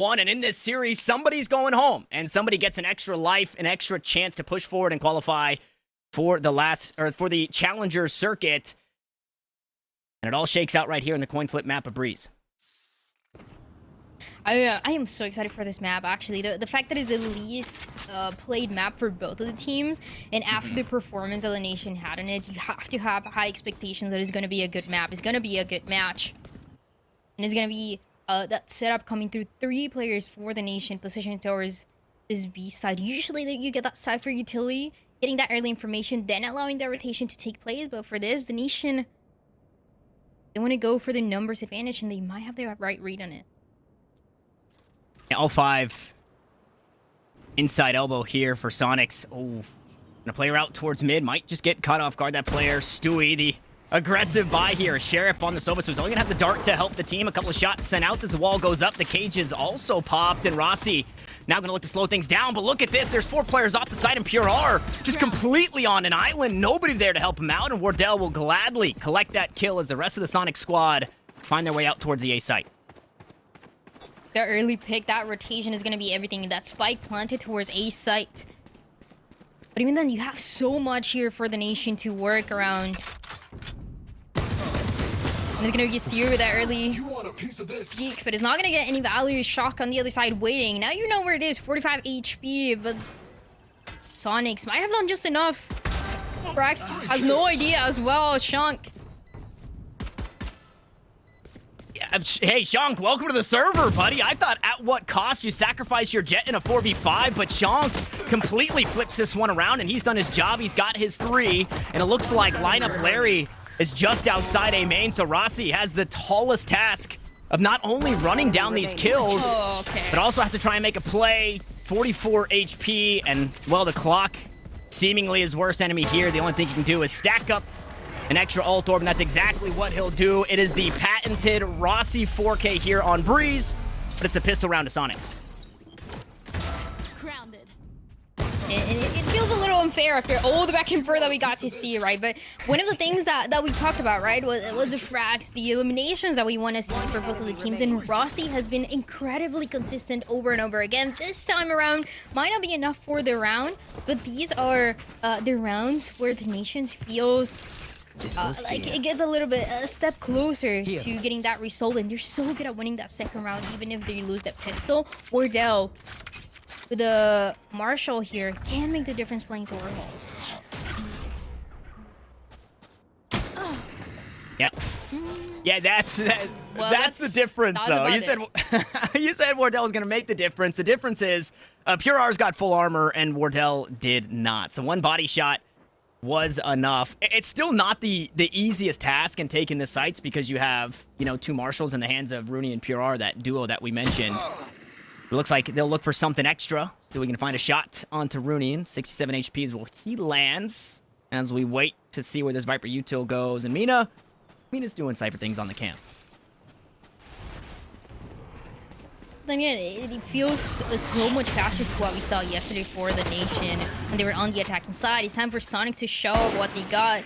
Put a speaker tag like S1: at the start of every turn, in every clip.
S1: one, and in this series, somebody's going home, and somebody gets an extra life, an extra chance to push forward and qualify for the Challenger circuit. And it all shakes out right here in the coin flip map of Breeze.
S2: I am so excited for this map, actually. The fact that it's the least played map for both of the teams, and after the performance that the Nation had in it, you have to have high expectations that it's going to be a good map. It's going to be a good match. And it's going to be that setup coming through 3 players for the Nation positioned towards this B side. Usually you get that side for utility, getting that early information, then allowing that rotation to take place. But for this, the Nation, they want to go for the numbers advantage, and they might have the right read on it.
S1: L5 inside elbow here for Soniqs. Oh, gonna play her out towards mid. Might just get caught off guard. That player, Stewie, the aggressive buy here. Sheriff on the Sova, so he's only gonna have the dart to help the team. A couple of shots sent out as the wall goes up. The cage is also popped, and Rossi now gonna look to slow things down. But look at this. There's 4 players off the side, and Pure R just completely on an island. Nobody there to help him out, and Wardell will gladly collect that kill as the rest of the Sonic squad find their way out towards the A site.
S2: The early pick, that rotation is going to be everything. That spike planted towards A site. But even then, you have so much here for the Nation to work around. And it's going to be Seer with that early peek, but it's not going to get any value. Shock on the other side waiting. Now you know where it is, 45 HP, but Soniqs might have done just enough. Brax has no idea as well. Shunk.
S1: Hey, Shank, welcome to the server, buddy. I thought at what cost you sacrifice your jet in a 4v5, but Shanks completely flips this one around, and he's done his job. He's got his 3, and it looks like lineup Larry is just outside A main, so Rossi has the tallest task of not only running down these kills, but also has to try and make a play. 44 HP, and, well, the clock seemingly his worst enemy here. The only thing he can do is stack up an extra ult orb, and that's exactly what he'll do. It is the patented Rossi 4K here on Breeze, but it's a pistol round to Soniqs.
S2: Grounded. It feels a little unfair after all the back and forth that we got to see, right? But one of the things that we talked about, right, was the frags, the eliminations that we want to see for both of the teams, and Rossi has been incredibly consistent over and over again. This time around might not be enough for the round, but these are the rounds where the Nations feels like it gets a little bit a step closer to getting that result, and they're so good at winning that second round even if they lose that pistol. Wardell with the Marshall here can make the difference playing to Warhols.
S1: Yeah, that's the difference, though. You said Wardell was gonna make the difference. The difference is Pure R's got full armor and Wardell did not. So one body shot was enough. It's still not the easiest task in taking the sites because you have, you know, 2 marshals in the hands of Rooney and Pure R, that duo that we mentioned. It looks like they'll look for something extra. See if we can find a shot onto Rooney. 67 HP is what he lands as we wait to see where this Viper util goes. And Mina's doing Cypher things on the camp.
S2: Then again, it feels so much faster to what we saw yesterday for the Nation when they were on the attacking side. It's time for Sonic to show what they got.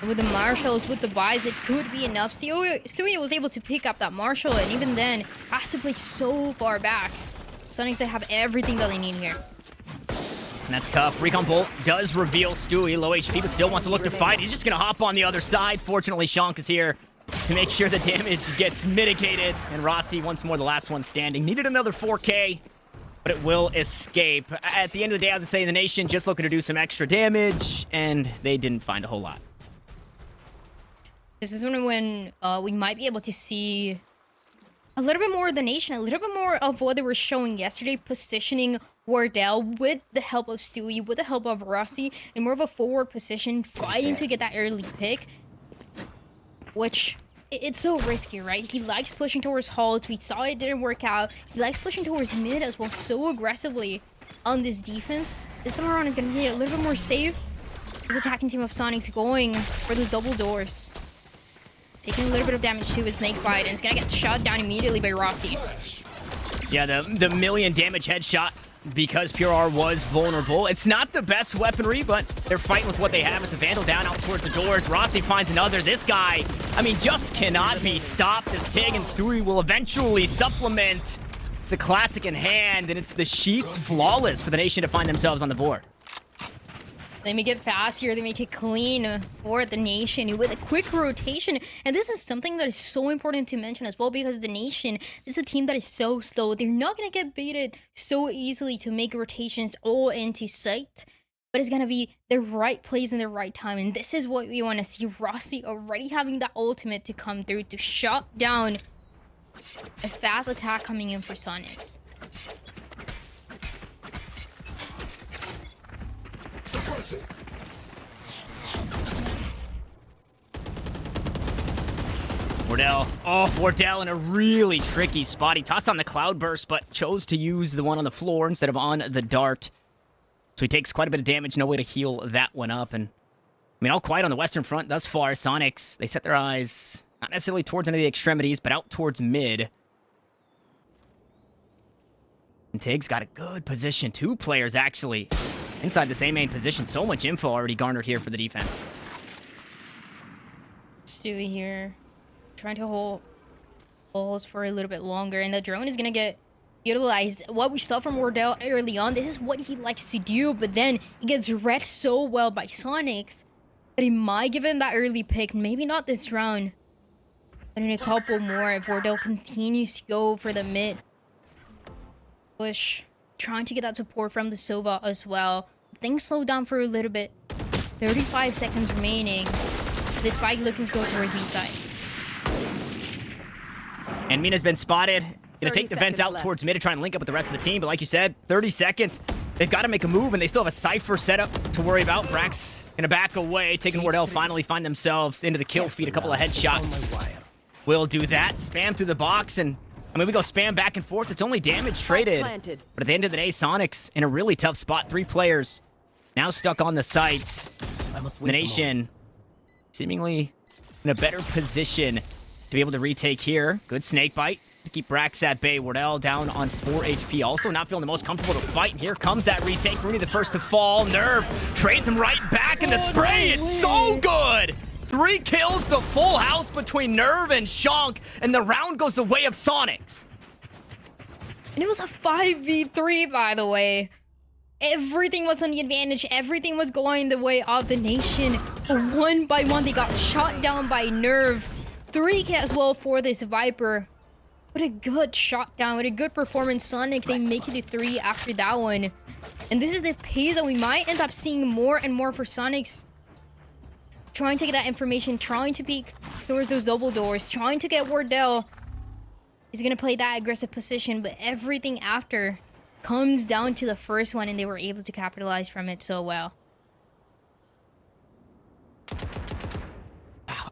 S2: With the Marshals, with the buys, it could be enough. Stewie was able to pick up that Marshal, and even then, has to play so far back. Sonics have everything that they need here.
S1: And that's tough. Recon Bolt does reveal Stewie, low HP, but still wants to look to fight. He's just going to hop on the other side. Fortunately, Shank is here to make sure the damage gets mitigated. And Rossi, once more, the last one standing. Needed another 4K, but it will escape. At the end of the day, as I say, the Nation just looking to do some extra damage, and they didn't find a whole lot.
S2: This is when we might be able to see a little bit more of the Nation, a little bit more of what they were showing yesterday, positioning Wardell with the help of Stewie, with the help of Rossi, in more of a forward position, fighting to get that early pick. Which, it's so risky, right? He likes pushing towards halls. We saw it didn't work out. He likes pushing towards mid as well, so aggressively on this defense. This time around is going to be a little bit more safe. This attacking team of Sonics going for those double doors. Taking a little bit of damage to his snake bite, and it's going to get shot down immediately by Rossi.
S1: Yeah, the million damage headshot because Pure R was vulnerable. It's not the best weaponry, but they're fighting with what they have. It's a Vandal down out towards the doors. Rossi finds another. This guy, I mean, just cannot be stopped as Tig and Stewie will eventually supplement It's the classic in hand, and it's the sheets flawless for the Nation to find themselves on the board.
S2: They make it faster, they make it clean for the Nation with a quick rotation. And this is something that is so important to mention as well, because the Nation is a team that is so slow. They're not going to get baited so easily to make rotations all into sight. But it's going to be the right plays in the right time. And this is what we want to see. Rossi already having that ultimate to come through to shut down a fast attack coming in for Soniqs.
S1: Wardell. Oh, Wardell in a really tricky spot. He tossed on the Cloudburst, but chose to use the one on the floor instead of on the dart. So he takes quite a bit of damage. No way to heal that one up. And I mean, all quiet on the Western front thus far. Soniqs, they set their eyes not necessarily towards any of the extremities, but out towards mid. And Tig's got a good position. Two players, actually, inside the same main position. So much info already garnered here for the defense.
S2: Stewie here, trying to hold balls for a little bit longer. And the drone is going to get utilized. What we saw from Wardell early on, this is what he likes to do. But then he gets read so well by Soniqs that he might give him that early pick. Maybe not this round, but in a couple more if Wardell continues to go for the mid push, trying to get that support from the Sova as well. Things slow down for a little bit. 35 seconds remaining. The spike looking to go towards B side.
S1: And Mina's been spotted. Gonna take the fence out towards mid to try and link up with the rest of the team. But like you said, 30 seconds. They've got to make a move, and they still have a Cypher setup to worry about. Brax gonna back away. Taking Wardell finally find themselves into the kill feed. A couple of headshots. Will do that. Spam through the box, and I mean, we go spam back and forth. It's only damage traded. But at the end of the day, Soniqs in a really tough spot. 3 players now stuck on the site. The Nation seemingly in a better position to be able to retake here. Good snake bite to keep Brax at bay. Wardell down on 4 HP. Also not feeling the most comfortable to fight. And here comes that retake. Rooney the first to fall. Nerve trades him right back in the spray. It's so good. 3 kills, the full house between Nerve and Shonk, and the round goes the way of Soniqs.
S2: And it was a 5v3, by the way. Everything was on the advantage. Everything was going the way of the Nation. But one by one, they got shot down by Nerve. 3 as well for this Viper. What a good shot down. What a good performance. Sonic, they make it to 3 after that one. And this is the pace that we might end up seeing more and more for Soniqs. Trying to get that information, trying to peek towards those double doors, trying to get Wardell. He's going to play that aggressive position, but everything after comes down to the first one, and they were able to capitalize from it so well.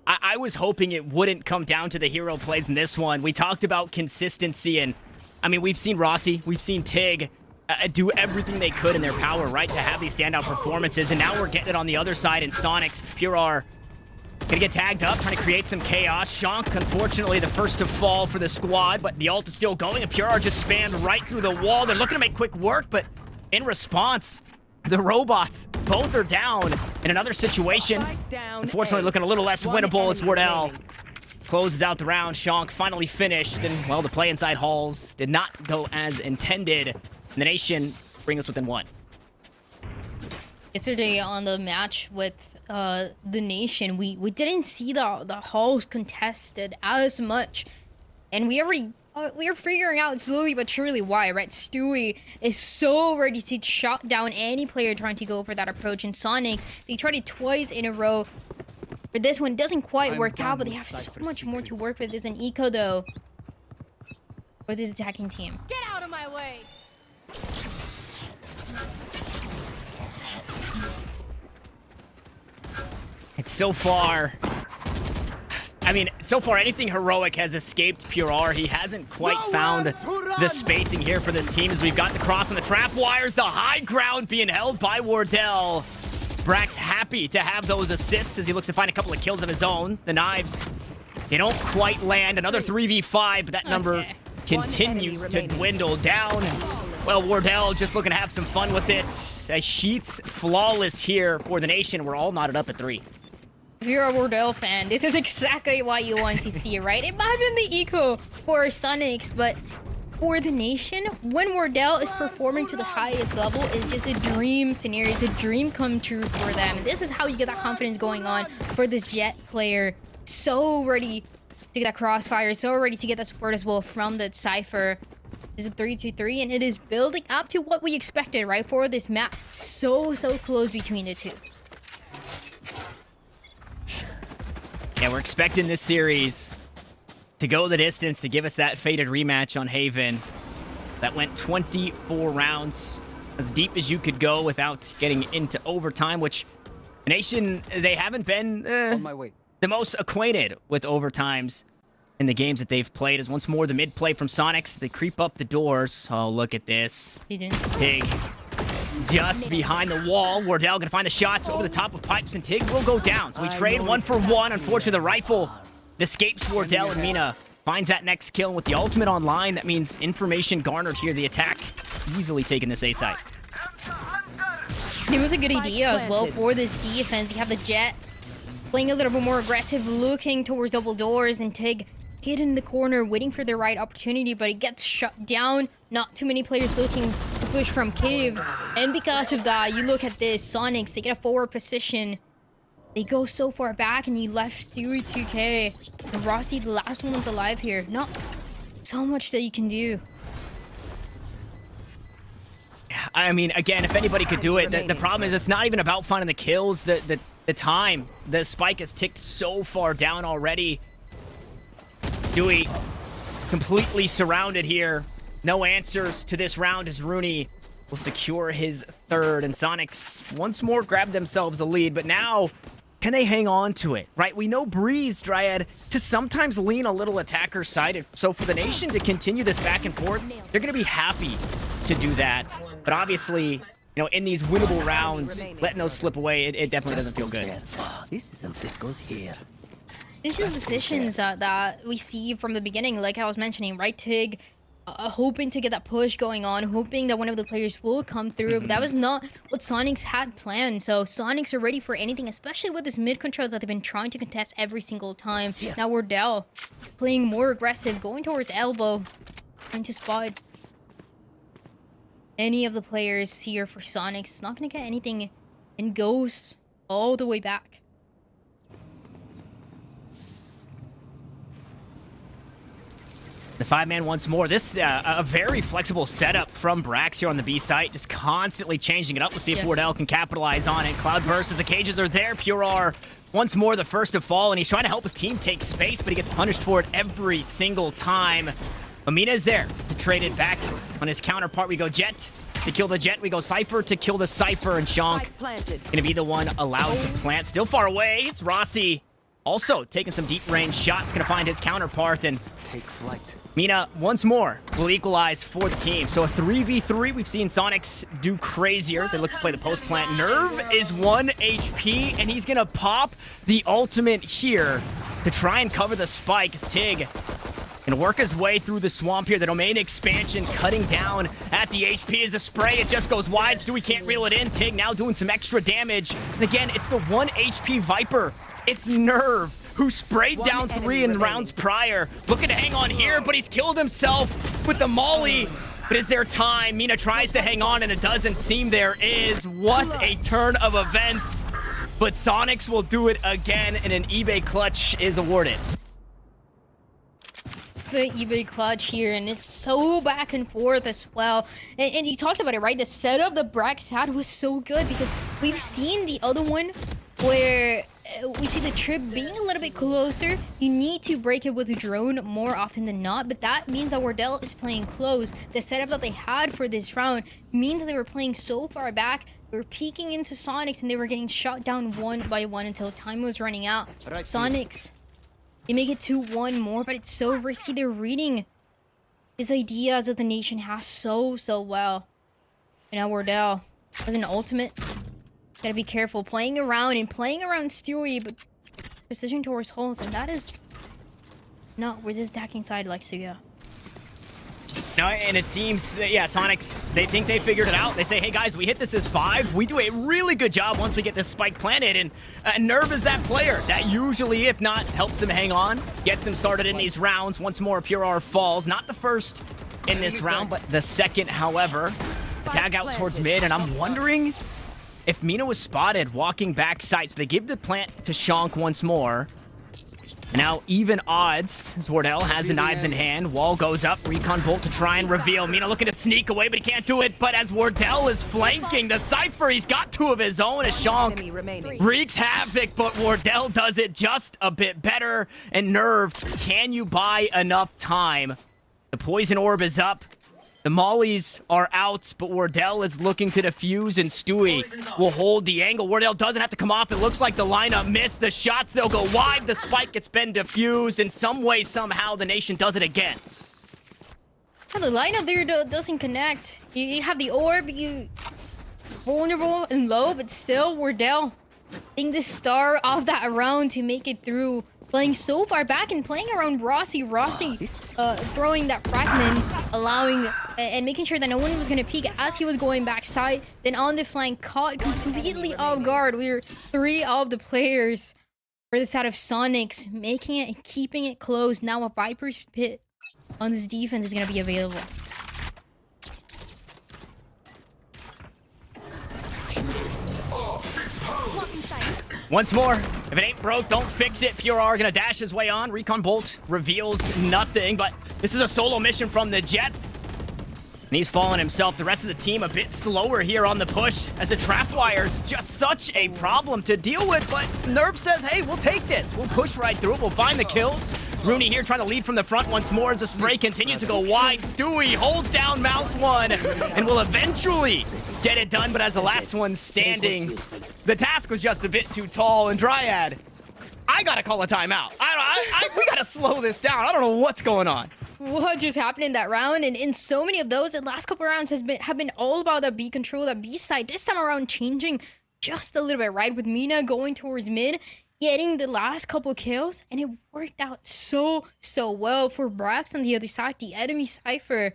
S1: I was hoping it wouldn't come down to the hero plays in this one. We talked about consistency, and I mean, we've seen Rossi, we've seen Tig do everything they could in their power, right, to have these standout performances, and now we're getting it on the other side in Soniqs. Pure R gonna get tagged up, trying to create some chaos. Shonk, unfortunately, the first to fall for the squad, but the ult is still going, and Pure R just spammed right through the wall. They're looking to make quick work, but in response, the robots both are down in another situation. Unfortunately, looking a little less winnable as Wardell closes out the round. Shonk finally finished, and, well, the play inside halls did not go as intended. And the Nation bring us within 1.
S2: Yesterday on the match with the Nation, we didn't see the halls contested as much, and we are figuring out slowly but surely why, right? Stewie is so ready to shut down any player trying to go for that approach. And Soniqs, they tried it twice in a row. But this one doesn't quite work out, but they have so much more to work with. There's an eco, though, for this attacking team.
S3: Get out of my way!
S1: It's so far... I mean, so far, anything heroic has escaped Pure R. He hasn't quite found the spacing here for this team, as we've got the cross on the trap wires, the high ground being held by Wardell. Brax happy to have those assists as he looks to find a couple of kills of his own. The knives, they don't quite land. Another 3v5, but that number continues to dwindle down. Well, Wardell just looking to have some fun with it. Sheets flawless here for the Nation. We're all knotted up at 3.
S2: If you're a Wardell fan, this is exactly what you want to see, right? It might have been the eco for Soniqs, but for the nation, when Wardell is performing to the highest level, is just a dream scenario. It's a dream come true for them. And this is how you get that confidence going on for this Jet player. So ready to get that crossfire, so ready to get that support as well from the Cypher. This is a 3-2-3, and it is building up to what we expected, right, for this map. So close between the two.
S1: Yeah, we're expecting this series to go the distance, to give us that fated rematch on Haven. That went 24 rounds, as deep as you could go without getting into overtime, which Nation, they haven't been
S3: On my way.
S1: the most acquainted with overtimes in the games that they've played. As once more the mid play from Soniqs, they creep up the doors. Oh, look at this.
S2: He didn't.
S1: Tig just behind the wall. Wardell gonna find a shot over the top of pipes, and Tig will go down. So we trade 1 for 1. Unfortunately, the rifle escapes Wardell, and Mina finds that next kill. And with the ultimate online, that means information garnered here. The attack easily taking this A site.
S2: It was a good idea as well for this defense. You have the Jet playing a little bit more aggressive, looking towards double doors, and Tig hidden in the corner, waiting for the right opportunity, but it gets shut down. Not too many players looking to push from cave. And because of that, you look at this, Soniqs, they get a forward position. They go so far back, and you left Stewie 2K. And Rossi, the last one's alive here. Not so much that you can do.
S1: I mean, again, if anybody could do it, the problem is it's not even about finding the kills. The time. The spike has ticked so far down already. Stewie completely surrounded here. No answers to this round as Rooney will secure his third. And Soniqs once more grab themselves a lead, but now can they hang on to it, right? We know Breeze, Dryad, to sometimes lean a little attacker side. So for the nation to continue this back and forth, they're going to be happy to do that. But obviously, you know, in these winnable rounds, letting those slip away, it definitely doesn't feel good.
S3: This goes here.
S2: It's just decisions that we see from the beginning, like I was mentioning, right? Tig hoping to get that push going on, hoping that one of the players will come through, but that was not what Soniqs had planned. So Soniqs are ready for anything, especially with this mid control that they've been trying to contest every single time.
S3: Yeah.
S2: Now Wardell playing more aggressive, going towards elbow, trying to spot any of the players here for Soniqs. Not gonna get anything, and goes all the way back.
S1: The 5-man once more. This a very flexible setup from Brax here on the B site, just constantly changing it up. We'll see if Wardell can capitalize on it. Cloudburst as the cages are there. Pure R once more the first to fall, and he's trying to help his team take space, but he gets punished for it every single time. Amina is there to trade it back on his counterpart. We go Jet to kill the Jet. We go Cypher to kill the Cypher, and Shonk gonna be the one allowed to plant. Still far away. It's Rossi also taking some deep range shots. Gonna find his counterpart, and
S3: Take flight.
S1: Mina once more will equalize for the team. So a 3v3. We've seen Soniqs do crazier as they look to play the post plant. Nerve is 1 HP, and he's gonna pop the ultimate here to try and cover the spike as Tig and work his way through the swamp here. The domain expansion cutting down at the HP as a spray. It just goes wide. Stewie can't reel it in. Tig now doing some extra damage. And again, it's the 1 HP Viper. It's Nerve, who sprayed down 3 in rounds prior. Looking to hang on here, but he's killed himself with the molly. But is there time? Mina tries to hang on, and it doesn't seem there is. What a turn of events. But Soniqs will do it again, and an eBay clutch is awarded.
S2: The eBay clutch here, and it's so back and forth as well. And you talked about it, right? The setup that Brax had was so good, because we've seen the other one where we see the trip being a little bit closer. You need to break it with a drone more often than not, but that means that Wardell is playing close. The setup that they had for this round means that they were playing so far back. They were peeking into Soniqs, and they were getting shot down one by one until time was running out. Soniqs, they make it 2-1 more, but it's so risky. They're reading his ideas that the nation has so well. And now Wardell has an ultimate. Gotta be careful playing around Stewie, but precision towards holes, and that is not where this stacking side likes to go.
S1: No, and it seems that, yeah, Soniqs, they think they figured it out. They say, hey guys, we hit this as 5. We do a really good job once we get this spike planted, and Nerve is that player that usually, if not, helps them hang on, gets them started in these rounds. Once more, Pure R falls. Not the first in this round, but the second, however, tag out towards mid, and I'm wondering if Mina was spotted walking back side. So they give the plant to Shank once more. And now even odds as Wardell has the knives in hand. Wall goes up, Recon Bolt to try and reveal. Mina looking to sneak away, but he can't do it. But as Wardell is flanking the Cypher, he's got two of his own as Shank wreaks havoc, but Wardell does it just a bit better. And Nerve, can you buy enough time? The Poison Orb is up. The mollies are out, but Wardell is looking to defuse, and Stewie will hold the angle. Wardell doesn't have to come off. It looks like the lineup missed the shots. They'll go wide. The spike gets been defused. In some way, somehow, the Nation does it again.
S2: Well, the lineup there doesn't connect. You have the orb, you vulnerable and low, but still Wardell being the star of that round to make it through. Playing so far back and playing around Rossi throwing that fragment, allowing and making sure that no one was going to peek as he was going backside. Then on the flank, caught completely off guard. We were three of the players for the side of Soniqs, making it and keeping it close. Now a Viper's pit on this defense is going to be available.
S1: Once more, if it ain't broke, don't fix it. Pure R gonna dash his way on. Recon Bolt reveals nothing, but this is a solo mission from the Jet. And he's fallen himself. The rest of the team a bit slower here on the push, as the trap wire's just such a problem to deal with. But Nerve says, hey, we'll take this. We'll push right through it. We'll find the kills. Rooney here trying to lead from the front once more as the spray continues to go wide. Stewie holds down Mouse one and will eventually get it done, but as the last one standing, the task was just a bit too tall. And Dryad, I gotta call a timeout. We gotta slow this down. I don't know what's going on.
S2: What just happened in that round? And in so many of those, the last couple rounds have been all about that B control, that B side. This time around, changing just a little bit, right? With Mina going towards mid, getting the last couple kills, and it worked out so well for Brax on the other side, the enemy Cypher.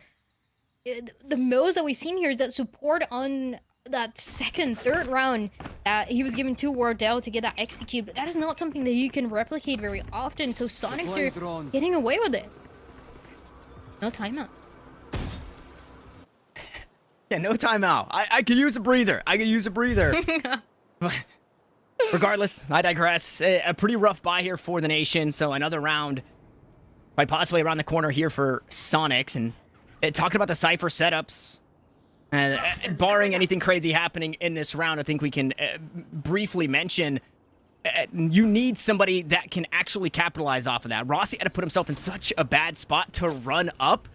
S2: The most that we've seen here is that support on that second, third round that he was given to Wardell to get that execute, but that is not something that you can replicate very often, so Soniqs are getting away with it. No timeout.
S1: Yeah, no timeout. I could use a breather. But regardless, I digress. A pretty rough buy here for the Nation, so another round quite possibly around the corner here for Soniqs. And talking about the Cypher setups, barring anything crazy happening in this round, I think we can briefly mention you need somebody that can actually capitalize off of that. Rossi had to put himself in such a bad spot to run up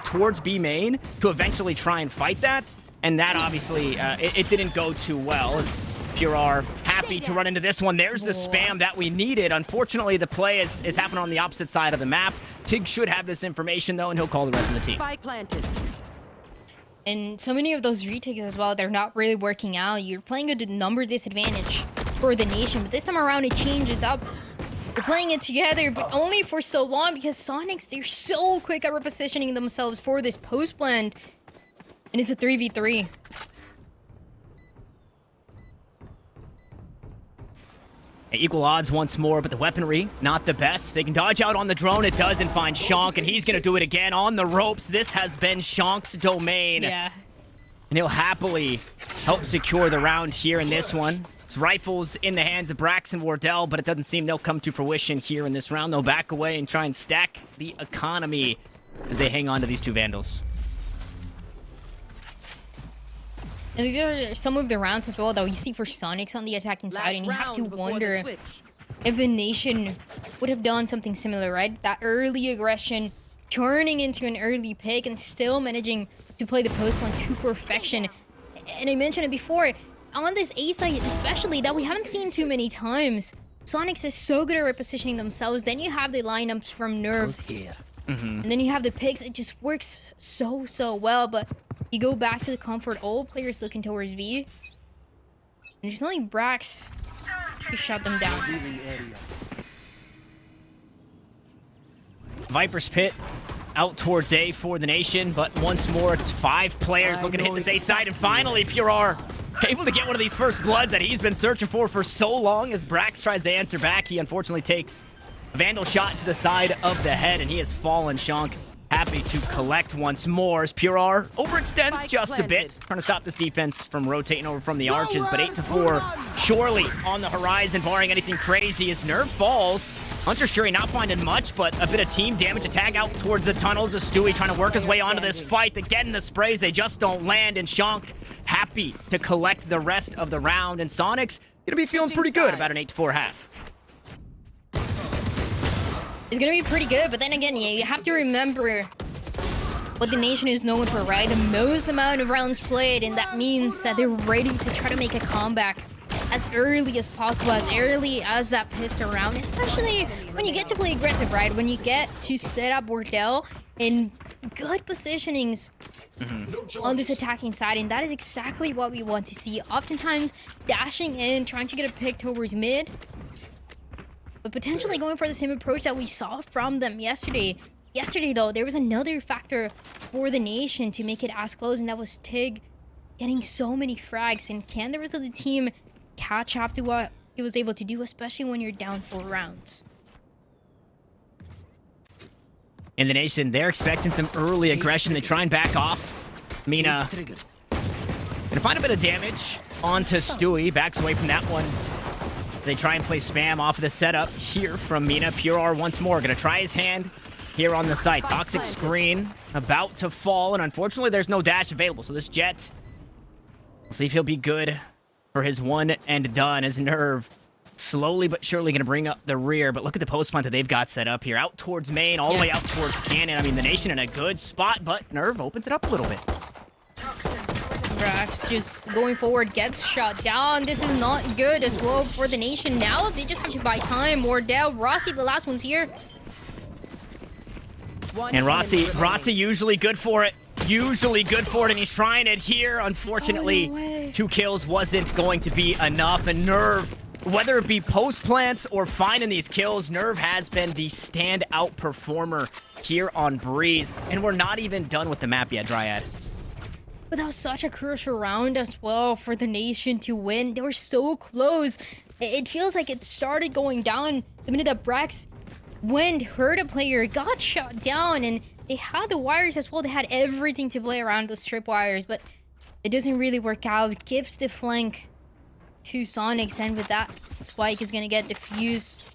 S1: towards B main to eventually try and fight that, and that obviously it didn't go too well. As Pure R happy to run into this one. There's the spam that we needed. Unfortunately, the play is happening on the opposite side of the map. Tig should have this information though, and he'll call the rest of the team.
S4: Spike planted.
S2: And so many of those retakes as well, they're not really working out. You're playing at a numbers disadvantage for the Nation, but this time around it changes up. They're playing it together, but only for so long because Soniqs, they're so quick at repositioning themselves for this post blend. And it's a 3v3.
S1: Equal odds once more, but the weaponry, not the best. They can dodge out on the drone. It doesn't find Shank, and he's going to do it again on the ropes. This has been Shank's domain.
S2: Yeah.
S1: And he'll happily help secure the round here in this one. It's rifles in the hands of Brax and Wardell, but it doesn't seem they'll come to fruition here in this round. They'll back away and try and stack the economy as they hang on to these two Vandals.
S2: And these are some of the rounds as well that we see for Soniqs on the attacking side, and you have to wonder if the Nation would have done something similar, right? That early aggression turning into an early pick and still managing to play the post one to perfection. And I mentioned it before, on this A side especially, that we haven't seen too many times. Soniqs is so good at repositioning themselves. Then you have the lineups from Nerve. And then you have the picks. It just works so well, but you go back to the comfort, all players looking towards B. And there's only Brax to shut them down.
S1: Viper's Pit out towards A for the Nation, but once more it's 5 players looking to hit this A side, and finally Pure R able to get one of these first bloods that he's been searching for so long. As Brax tries to answer back, he unfortunately takes a Vandal shot to the side of the head, and he has fallen. Shank happy to collect once more as Pure overextends just a bit, trying to stop this defense from rotating over from the arches, but 8-4 surely on the horizon, barring anything crazy as Nerve falls. Hunter Shuri not finding much, but a bit of team damage. A tag out towards the tunnels of Stewie trying to work his way onto this fight. They get in the sprays, they just don't land, and Shank happy to collect the rest of the round, and Soniqs gonna be feeling pretty good about an 8-4 half.
S2: It's gonna be pretty good, but then again, yeah, you have to remember what the nation is known for, right? The most amount of rounds played, and that means that they're ready to try to make a comeback as early as possible, as early as that pistol round, especially when you get to play aggressive, right? When you get to set up Wardell in good positionings on this attacking side, and that is exactly what we want to see. Oftentimes, dashing in, trying to get a pick towards mid, but potentially going for the same approach that we saw from them yesterday. Yesterday, though, there was another factor for the nation to make it as close, and that was Tig getting so many frags. And can the rest of the team catch up to what he was able to do, especially when you're down 4 rounds?
S1: In the nation, they're expecting some early aggression. They try and back off. Mina gonna find a bit of damage onto Stewie. Backs away from that one. They try and play spam off of the setup here from Mina. Pure once more gonna try his hand here on the site. Toxic screen about to fall, and unfortunately there's no dash available. So this Jet, we'll see if he'll be good for his one and done, as Nerve slowly but surely gonna bring up the rear. But look at the post plant that they've got set up here. Out towards main, all the way out towards cannon. I mean, the nation in a good spot, but Nerve opens it up a little bit.
S2: Brax just going forward, gets shot down. This is not good as well for the nation. Now they just have to buy time. Wardell, Rossi, the last one's here.
S1: And Rossi usually good for it. Usually good for it, and he's trying it here. Unfortunately,
S2: Oh, no way.
S1: 2 kills wasn't going to be enough, and Nerve, whether it be post plants or finding these kills, Nerve has been the standout performer here on Breeze, and we're not even done with the map yet, Dryad.
S2: But that was such a crucial round as well for the nation to win. They were so close. It feels like it started going down the minute that Brax went, hurt a player, got shot down, and they had the wires as well. They had everything to play around those strip wires, but it doesn't really work out. Gives the flank to Soniqs, and with that, Spike is gonna get defused.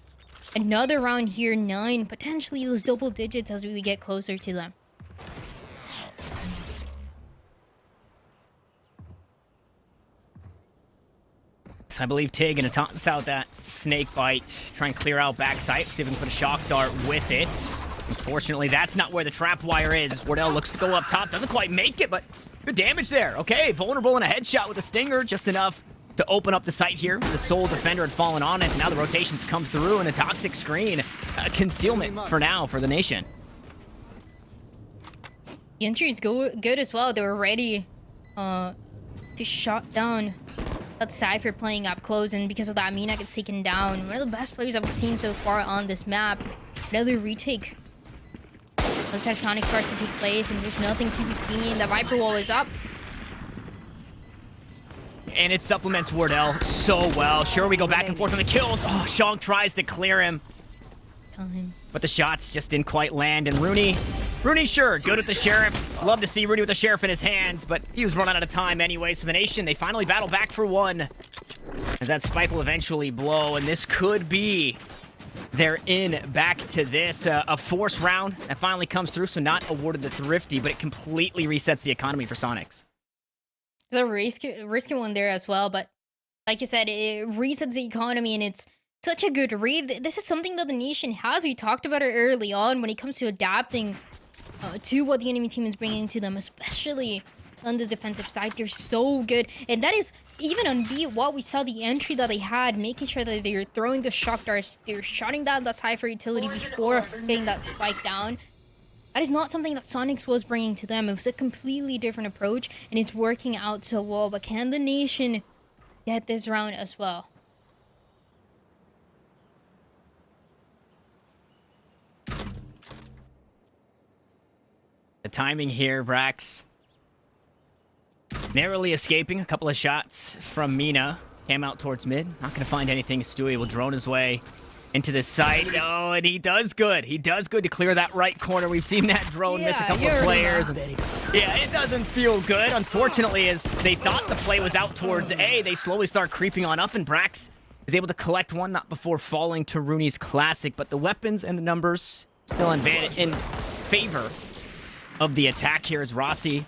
S2: Another round here, 9, potentially those double digits as we get closer to them.
S1: I believe Tig gonna toss out that snake bite, try and clear out backside, see if we can put a shock dart with it. Unfortunately, that's not where the trap wire is. Wardell looks to go up top, doesn't quite make it, but good damage there. Okay, vulnerable in a headshot with a stinger, just enough to open up the site here. The sole defender had fallen on it, and now the rotations come through, and a toxic screen. Concealment for now for the nation.
S2: The entry is good as well. They were ready to shut down that Cypher playing up close, and because of that, Mina gets taken down. One of the best players I've seen so far on this map. Another retake. Let's have Sonic starts to take place, and there's nothing to be seen. The Viper wall is up.
S1: And it supplements Wardell so well. Sure, we go back and forth on the kills. Oh, Shank tries to clear him, but the shots just didn't quite land. And Rooney, sure, good with the Sheriff. Love to see Rooney with the Sheriff in his hands, but he was running out of time anyway. So the nation, they finally battle back for one, as that spike will eventually blow, and this could be their in back to this. A force round that finally comes through, so not awarded the Thrifty, but it completely resets the economy for Soniqs.
S2: It's a risky one there as well, but like you said, it resets the economy, and it's such a good read. This is something that the nation has. We talked about it early on when it comes to adapting to what the enemy team is bringing to them, especially on the defensive side. They're so good, and that is even on B, what we saw, the entry that they had, making sure that they're throwing the shock darts, they're shutting down that Cypher utility before getting that spike down. That is not something that Soniqs was bringing to them. It was a completely different approach, and it's working out so well. But can the nation get this round as well?
S1: The timing here, Brax. Narrowly escaping a couple of shots from Mina. Came out towards mid. Not going to find anything. Stewie will drone his way into the site. Oh, and he does good. He does good to clear that right corner. We've seen that drone miss a couple of players. Yeah, it doesn't feel good. Unfortunately, as they thought the play was out towards A, they slowly start creeping on up, and Brax is able to collect one, not before falling to Rooney's Classic, but the weapons and the numbers still in favor of the attack here as Rossi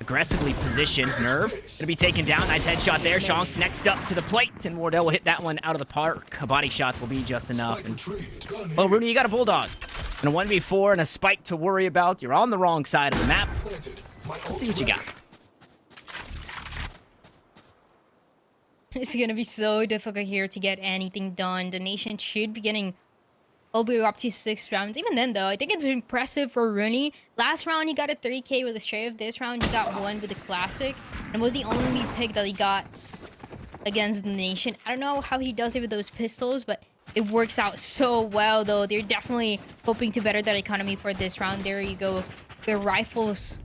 S1: aggressively positioned. Nerve gonna be taken down. Nice headshot there. Shonk next up to the plate, and Wardell will hit that one out of the park. A body shot will be just enough. And, well, Rooney, you got a Bulldog. And a 1v4 and a spike to worry about. You're on the wrong side of the map. Let's see what you got.
S2: It's gonna be so difficult here to get anything done. The nation should be getting all the way up to 6 rounds. Even then, though, I think it's impressive for Rooney. Last round, he got a 3K with a strafe. This round, he got 1 with the Classic. And was the only pick that he got against the nation. I don't know how he does it with those pistols, but it works out so well, though. They're definitely hoping to better that economy for this round. There you go. The rifles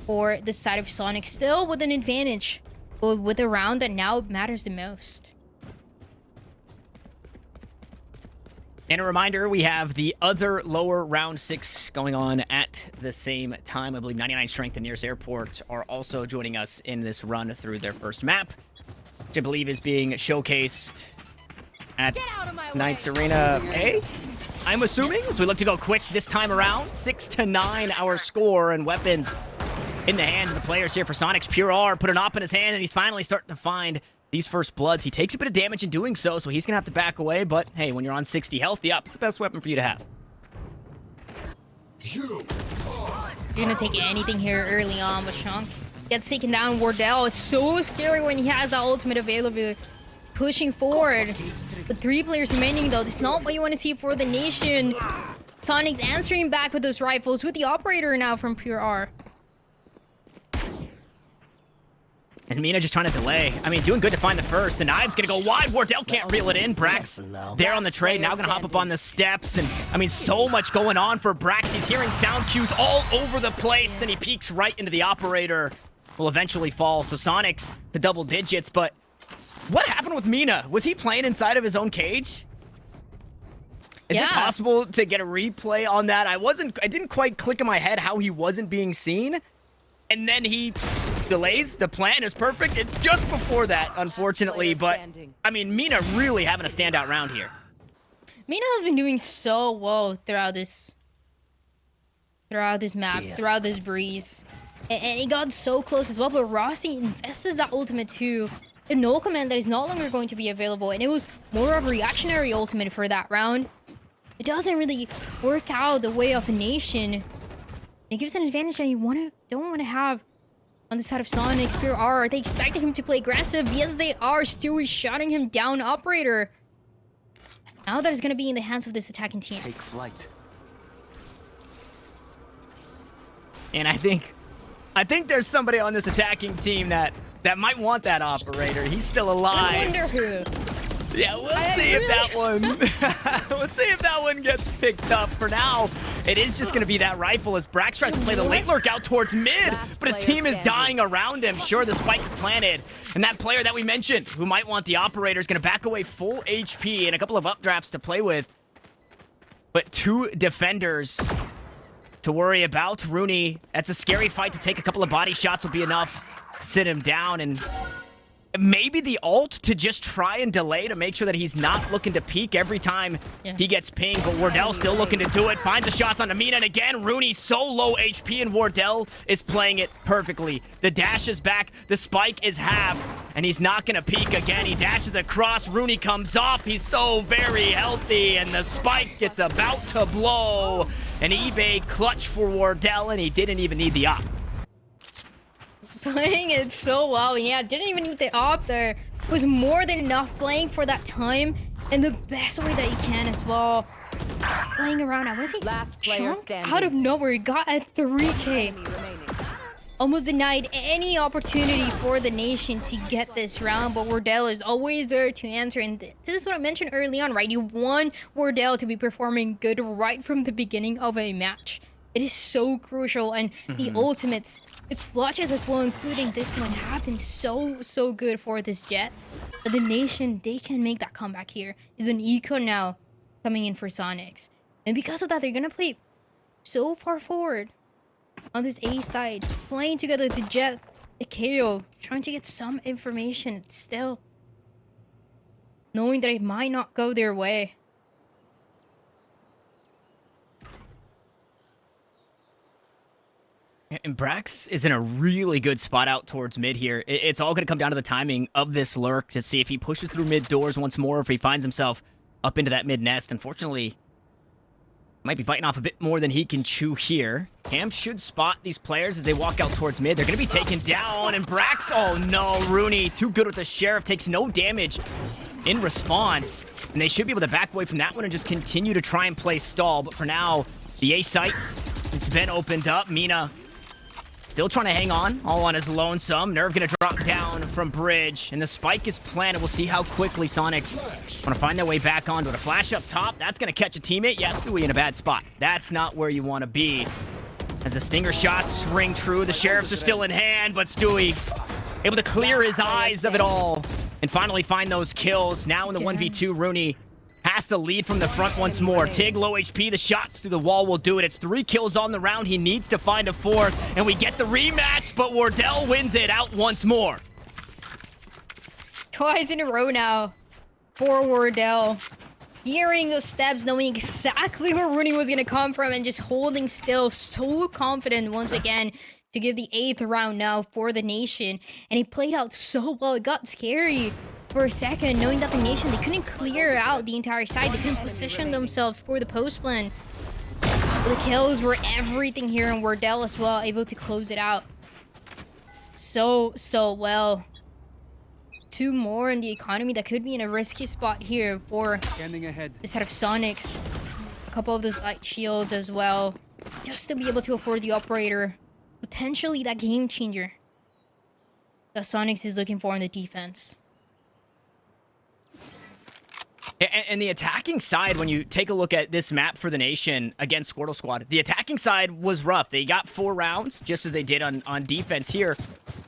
S2: for the side of Sonic still with an advantage, but with a round that now matters the most.
S1: And a reminder, we have the other lower round 6 going on at the same time. I believe 99 Strength and Nearest Airport are also joining us in this run through their first map, which I believe is being showcased at Knights Arena A, I'm assuming, as we look to go quick this time around. 6-9 our score, and weapons in the hands of the players here for Soniqs. Pure R put an op in his hand, and he's finally starting to find these first bloods. He takes a bit of damage in doing so, so he's going to have to back away. But, hey, when you're on 60 health, the op's the best weapon for you to have.
S2: You're going to take anything here early on, but Shonk gets taken down. Wardell, it's so scary when he has that ultimate available. Pushing forward. With 3 players remaining, though, this is not what you want to see for the nation. Soniqs answering back with those rifles with the operator now from Pure R.
S1: And Mina just trying to delay. I mean, doing good to find the first. The knive's gonna go wide. Wardell can't reel it in. Brax there on the trade. Now gonna hop up on the steps. And, I mean, so much going on for Brax. He's hearing sound cues all over the place, and he peeks right into the operator. Will eventually fall. So Soniqs to double digits. But what happened with Mina? Was he playing inside of his own cage? Is it possible to get a replay on that? I didn't quite click in my head how he wasn't being seen. And then he delays. The plan is perfect. It's just before that, unfortunately. But, I mean, Mina really having a standout round here.
S2: Mina has been doing so well throughout this map, throughout this breeze. And he got so close as well. But Rossi invests that ultimate too. A no command that is no longer going to be available. And it was more of a reactionary ultimate for that round. It doesn't really work out the way of the nation. It gives an advantage that you don't want to have on the side of Soniqs. Pure R, they expected him to play aggressive. Yes, they are. Stewie shutting him down. Operator. Now that is going to be in the hands of this attacking team.
S3: Take flight.
S1: And I think there's somebody on this attacking team that might want that operator. He's still alive.
S2: I wonder who.
S1: Yeah, we'll see if that one we'll see if that one gets picked up. For now, it is just gonna be that rifle as Brax tries to play the late lurk out towards mid, but his team is dying around him. Sure, the spike is planted. And that player that we mentioned, who might want the operator, is gonna back away full HP and a couple of updrafts to play with. But 2 defenders to worry about. Rooney, that's a scary fight to take. A couple of body shots will be enough to sit him down, and maybe the ult to just try and delay to make sure that he's not looking to peek every time he gets pinged. But Wardell still looking to do it. Finds the shots on Mina, and again, Rooney so low HP, and Wardell is playing it perfectly. The dash is back. The spike is half, and he's not going to peek again. He dashes across. Rooney comes off. He's so very healthy, and the spike gets about to blow. An eBay clutch for Wardell, and he didn't even need the op.
S2: Playing it so well. Yeah, didn't even need the op there. Was more than enough playing for that time in the best way that you can as well. Playing around. I want to see
S4: Last player standing.
S2: out of nowhere. Got a 3K. Almost denied any opportunity for the nation to get this round, but Wardell is always there to answer. And this is what I mentioned early on, right? You want Wardell to be performing good right from the beginning of a match. It is so crucial, and the ultimates, the clutches as well, including this one, happened so good for this Jet. that the Nation, they can make that comeback here. Is an eco now coming in for Soniqs. And because of that, they're going to play so far forward on this A side, playing together the Jet, the KO, trying to get some information. It's still knowing that it might not go their way.
S1: And Brax is in a really good spot out towards mid here. It's all going to come down to the timing of this lurk to see if he pushes through mid doors once more, or if he finds himself up into that mid nest. Unfortunately, might be biting off a bit more than he can chew here. Cam should spot these players as they walk out towards mid. They're going to be taken down, and Brax, oh no, Rooney, too good with the Sheriff, takes no damage in response. And they should be able to back away from that one and just continue to try and play stall. But for now, the A site, it's been opened up. Mina still trying to hang on, all on his lonesome. Nerve gonna drop down from bridge, and the spike is planted. We'll see how quickly Soniqs want to find their way back onto it. A flash up top, that's gonna catch a teammate. Yes, Stewie in a bad spot. That's not where you want to be. As the stinger shots ring true, the Sheriffs are still in hand, but Stewie able to clear his eyes of it all and finally find those kills. Now in the 1v2, Rooney has the lead from the front once more. Tig low HP, the shots through the wall will do it. It's 3 kills on the round. He needs to find a 4th, and we get the rematch, but Wardell wins it out once more.
S2: Twice in a row now for Wardell. Hearing those steps, knowing exactly where Rooney was going to come from, and just holding still, so confident once again to give the 8th round now for the Nation. And he played out so well. It got scary for a second, knowing that the Nation, they couldn't clear out the entire side. They couldn't position themselves for the post plan. The kills were everything here, and Wardell as well, able to close it out so well. 2 more in the economy that could be in a risky spot here for the set of Soniqs. A couple of those light shields as well, just to be able to afford the operator. Potentially that game changer that Soniqs is looking for in the defense.
S1: And the attacking side, when you take a look at this map for the Nation against Squirtle Squad, the attacking side was rough. They got 4 rounds, just as they did on defense here.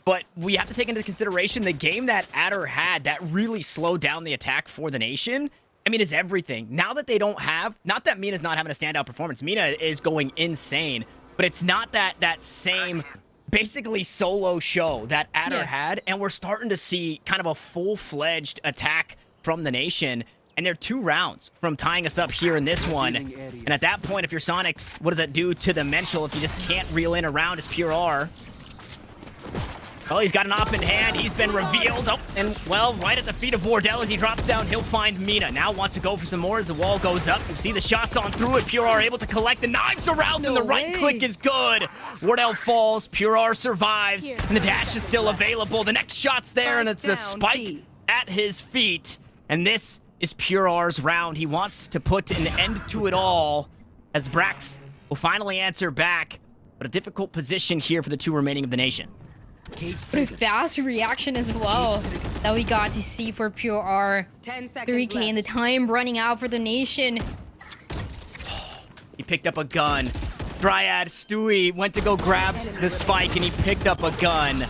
S1: But we have to take into consideration the game that Adder had that really slowed down the attack for the Nation. I mean, is everything. Now that they don't have, not that Mina's not having a standout performance. Mina is going insane. But it's not that same basically solo show that Adder had. And we're starting to see kind of a full-fledged attack from the Nation. And they're 2 rounds from tying us up here in this one. And at that point, if you're Soniqs, what does that do to the mental if you just can't reel in a round as Pure R? Well, he's got an op in hand. He's been revealed. Oh, and, well, right at the feet of Wardell as he drops down, he'll find Mina. Now wants to go for some more as the wall goes up. You see the shots on through it. Pure R able to collect the knives around, and the right click is good. Wardell falls. Pure R survives, and the dash is still available. The next shot's there, and it's a spike at his feet. And this is Pure R's round. He wants to put an end to it all as Brax will finally answer back. But a difficult position here for the 2 remaining of the Nation.
S2: But a fast reaction as well that we got to see for Pure R.
S4: 10 seconds
S2: 3K
S4: left.
S2: and the time running out for the Nation.
S1: He picked up a gun. Dryad, Stewie went to go grab the spike, and he picked up a gun.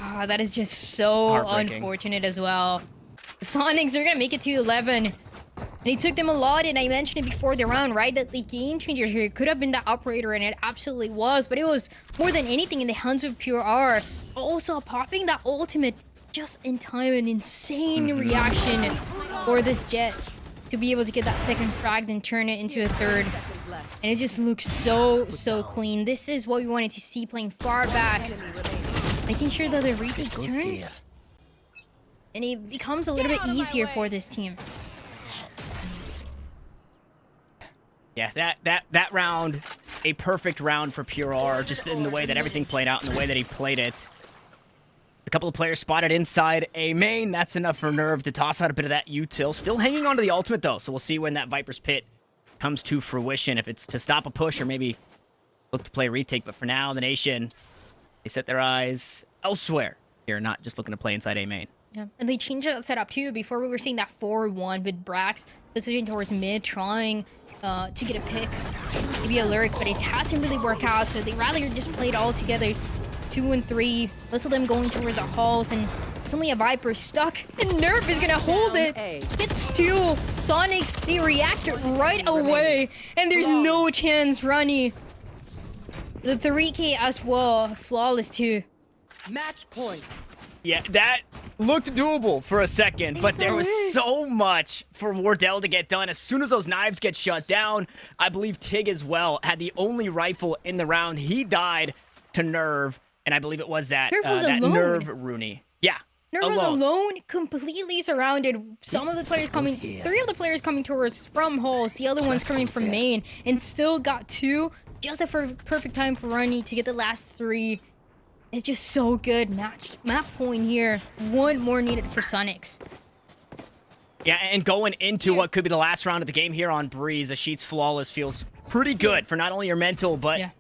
S2: Ah, that is just so unfortunate as well. The Soniqs are gonna make it to 11. And it took them a lot, and I mentioned it before the round, right? That the game changer here could have been the operator, and it absolutely was. But it was more than anything in the hands of Pure R. Also popping that ultimate just in time. An insane reaction for this Jet to be able to get that second frag and turn it into a 3rd. And it just looks so clean. This is what we wanted to see, playing far back. Making sure that the retake turns. And it becomes a little bit easier for this team.
S1: Yeah, that round, a perfect round for Pure R, just in the way that everything played out and the way that he played it. A couple of players spotted inside A main. That's enough for Nerve to toss out a bit of that util. Still hanging on to the ultimate, though, so we'll see when that Viper's Pit comes to fruition, if it's to stop a push or maybe look to play a retake. But for now, the Nation, they set their eyes elsewhere here, not just looking to play inside A main.
S2: Yeah, and they changed that setup, too. Before we were seeing that 4-1 with Brax positioned towards mid, trying to get a pick, maybe a lurk, but it hasn't really worked out, so they rather just play it all together 2 and 3. Most of them going towards the halls, and suddenly a Viper stuck. And Nerf is gonna hold it. It's Stu. Soniqs, they reacted right away. And there's no chance, Ronnie. The 3K as well. Flawless too.
S3: Match point.
S1: Yeah, that looked doable for a second, but there was so much for Wardell to get done. As soon as those knives get shut down, I believe Tig as well had the only rifle in the round. He died to Nerve, and I believe it was that,
S2: Nerve was
S1: that
S2: alone.
S1: Nerve Rooney. Yeah.
S2: Nerve was alone, completely surrounded. Some of the players coming, 3 of the players coming towards from halls, the other one's coming from main, and still got 2. Just a perfect time for Ronnie to get the last 3. It's just so good. Map point here. 1 more needed for Soniqs.
S1: Yeah, and going into what could be the last round of the game here on Breeze, a Sheets Flawless feels pretty good for not only your mental, but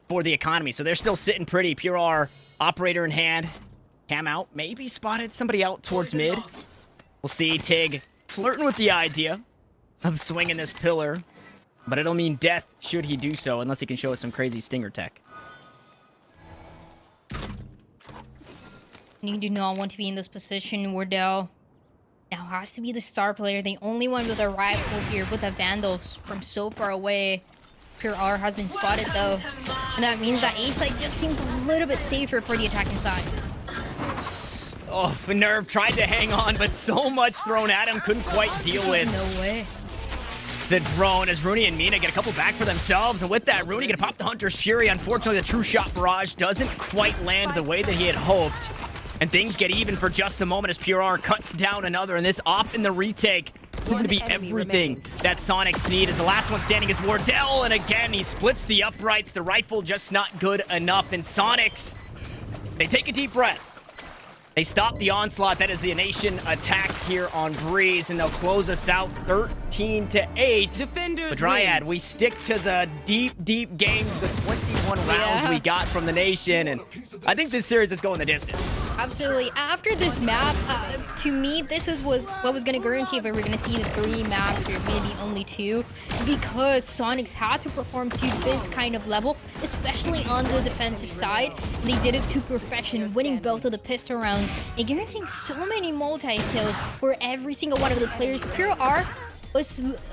S1: for the economy. So they're still sitting pretty. Pure R, operator in hand. Cam out, maybe spotted somebody out towards mid. We'll see Tig flirting with the idea of swinging this pillar, but it'll mean death should he do so, unless he can show us some crazy stinger tech.
S2: You do not want to be in this position. Wardell now has to be the star player. The only one with a rifle here with the Vandals from so far away. Pure R has been spotted though. And that means that A side just seems a little bit safer for the attacking side.
S1: Oh, Nerve tried to hang on, but so much thrown at him, couldn't quite deal with.
S2: No way.
S1: The drone as Rooney and Mina get a couple back for themselves, and with that, Rooney gonna pop the Hunter's Fury. Unfortunately, the True Shot Barrage doesn't quite land the way that he had hoped, and things get even for just a moment as Pure R cuts down another, and this off in the retake going to be everything that Soniqs need. As the last one standing is Wardell, and again, he splits the uprights. The rifle just not good enough, and Soniqs, they take a deep breath. They stop the onslaught. That is the Nation attack here on Breeze, and they'll close us out 13-8.
S3: Defenders
S1: the Dryad, we stick to the deep games, the 21 rounds we got from the Nation, and I think this series is going the distance.
S2: Absolutely. After this map, to me, this was what was going to guarantee if we were going to see the 3 maps or maybe only 2, because Soniqs had to perform to this kind of level, especially on the defensive side. They did it to perfection, winning both of the pistol rounds and guaranteeing so many multi-kills for every single one of the players. Pure R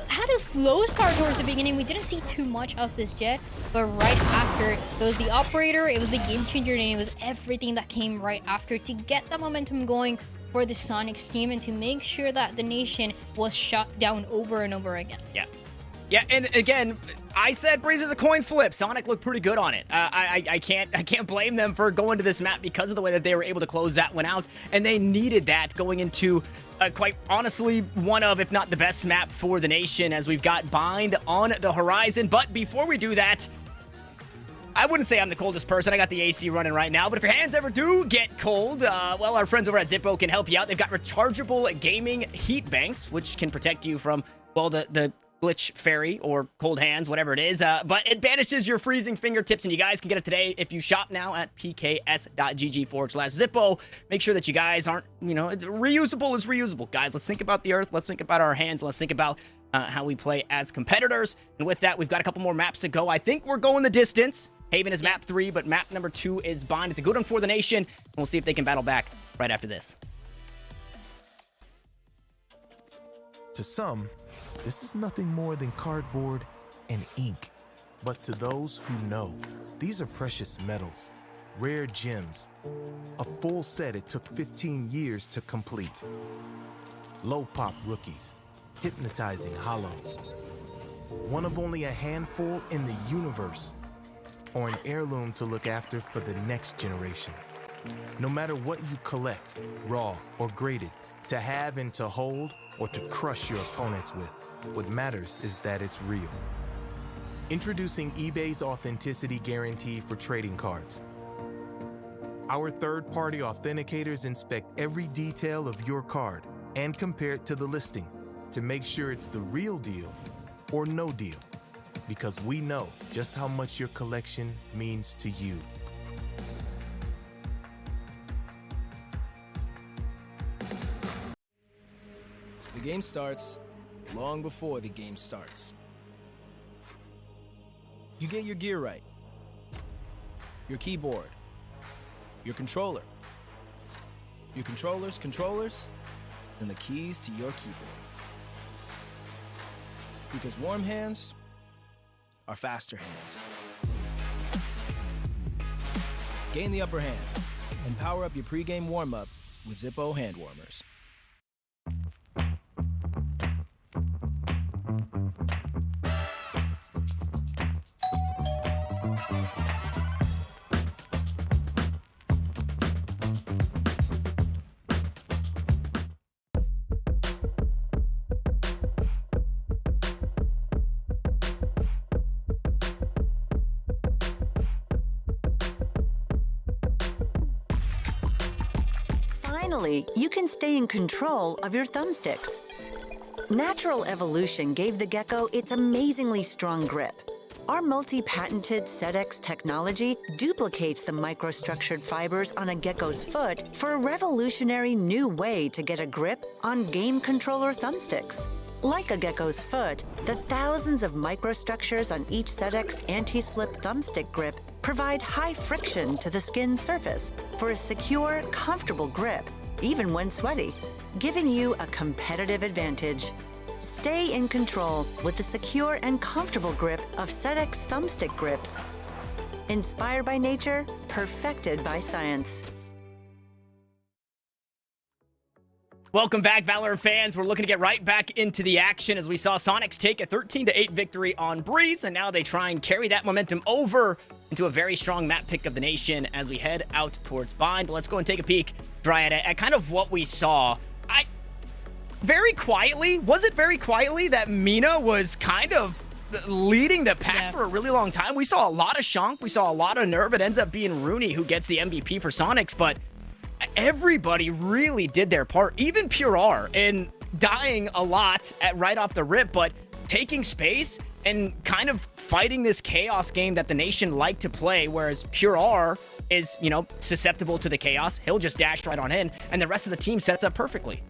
S2: had a slow start towards the beginning. We didn't see too much of this jet, but right after, it was the operator, it was the game changer, and it was everything that came right after to get the momentum going for the Soniqs team and to make sure that the Nation was shut down over and over again.
S1: Yeah, and again, I said Breeze is a coin flip. Sonic looked pretty good on it. I can't blame them for going to this map because of the way that they were able to close that one out, and they needed that going into quite honestly one of, if not the best map for the Nation, as we've got Bind on the horizon. But before we do that, I wouldn't say I'm the coldest person. I got the AC running right now, but if your hands ever do get cold, well, our friends over at Zippo can help you out. They've got rechargeable gaming heat banks, which can protect you from, well, the glitch fairy or cold hands, whatever it is, but it banishes your freezing fingertips, and you guys can get it today if you shop now at pks.gg/Zippo. Make sure that you guys aren't, it's reusable is reusable. Guys, let's think about the earth. Let's think about our hands. Let's think about how we play as competitors. And with that, we've got a couple more maps to go. I think we're going the distance. Haven is map 3, but map number 2 is Bind. It's a good one for the Nation, and we'll see if they can battle back right after this.
S4: To some, this is nothing more than cardboard and ink. But to those who know, these are precious metals, rare gems, a full set it took 15 years to complete. Low-pop rookies, hypnotizing hollows, one of only a handful in the universe, or an heirloom to look after for the next generation. No matter what you collect, raw or graded, to have and to hold, or to crush your opponents with, what matters is that it's real. Introducing eBay's Authenticity Guarantee for trading cards. Our third-party authenticators inspect every detail of your card and compare it to the listing to make sure it's the real deal or no deal, because we know just how much your collection means to you.
S5: The game starts long before the game starts. You get your gear right, your keyboard, your controller. Your controller's controllers, and the keys to your keyboard. Because warm hands are faster hands. Gain the upper hand and power up your pregame warm-up with Zippo hand warmers.
S6: Finally, you can stay in control of your thumbsticks. Natural evolution gave the gecko its amazingly strong grip. Our multi-patented Soniqs technology duplicates the microstructured fibers on a gecko's foot for a revolutionary new way to get a grip on game controller thumbsticks. Like a gecko's foot, the thousands of microstructures on each Soniqs anti-slip thumbstick grip provide high friction to the skin surface for a secure, comfortable grip, even when sweaty, giving you a competitive advantage. Stay in control with the secure and comfortable grip of Soniqs thumbstick grips. Inspired by nature, perfected by science.
S1: Welcome back, Valorant fans. We're looking to get right back into the action as we saw Soniqs take a 13-8 victory on Breeze, and now they try and carry that momentum over into a very strong map pick of the nation as we head out towards Bind. Let's go and take a peek, Dryad, at kind of what we saw. Very quietly, was it very quietly that Mina was kind of leading the pack for a really long time? We saw a lot of Shank, we saw a lot of Nerve. It ends up being Rooney who gets the MVP for Soniqs, but everybody really did their part, even Pure R, in dying a lot right off the rip, but taking space and kind of fighting this chaos game that the nation like to play, whereas Pure R is, you know, susceptible to the chaos. He'll just dash right on in, and the rest of the team sets up perfectly.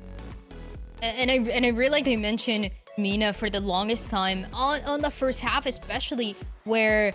S2: And I really like they mentioned Mina for the longest time on the first half, especially where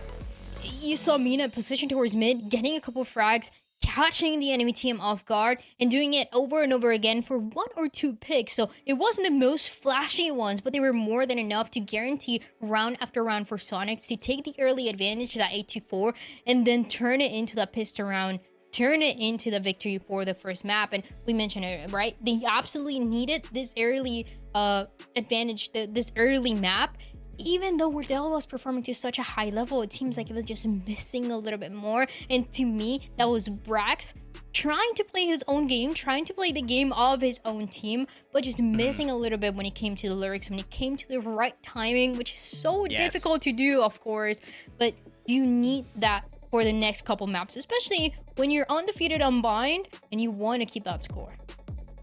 S2: you saw Mina position towards mid, getting a couple frags, catching the enemy team off guard, and doing it over and over again for 1 or 2 picks. So it wasn't the most flashy ones, but they were more than enough to guarantee round after round for Soniqs to take the early advantage, that 8-4, and then turn it into that pistol round, turn it into the victory for the first map. And we mentioned it, right? They absolutely needed this early advantage, this early map. Even though Wardell was performing to such a high level, it seems like it was just missing a little bit more. And to me, that was Brax trying to play his own game, trying to play the game of his own team, but just missing a little bit when it came to the lyrics, when it came to the right timing, which is so difficult to do, of course. But you need that for the next couple maps, especially when you're undefeated on Bind and you want to keep that score.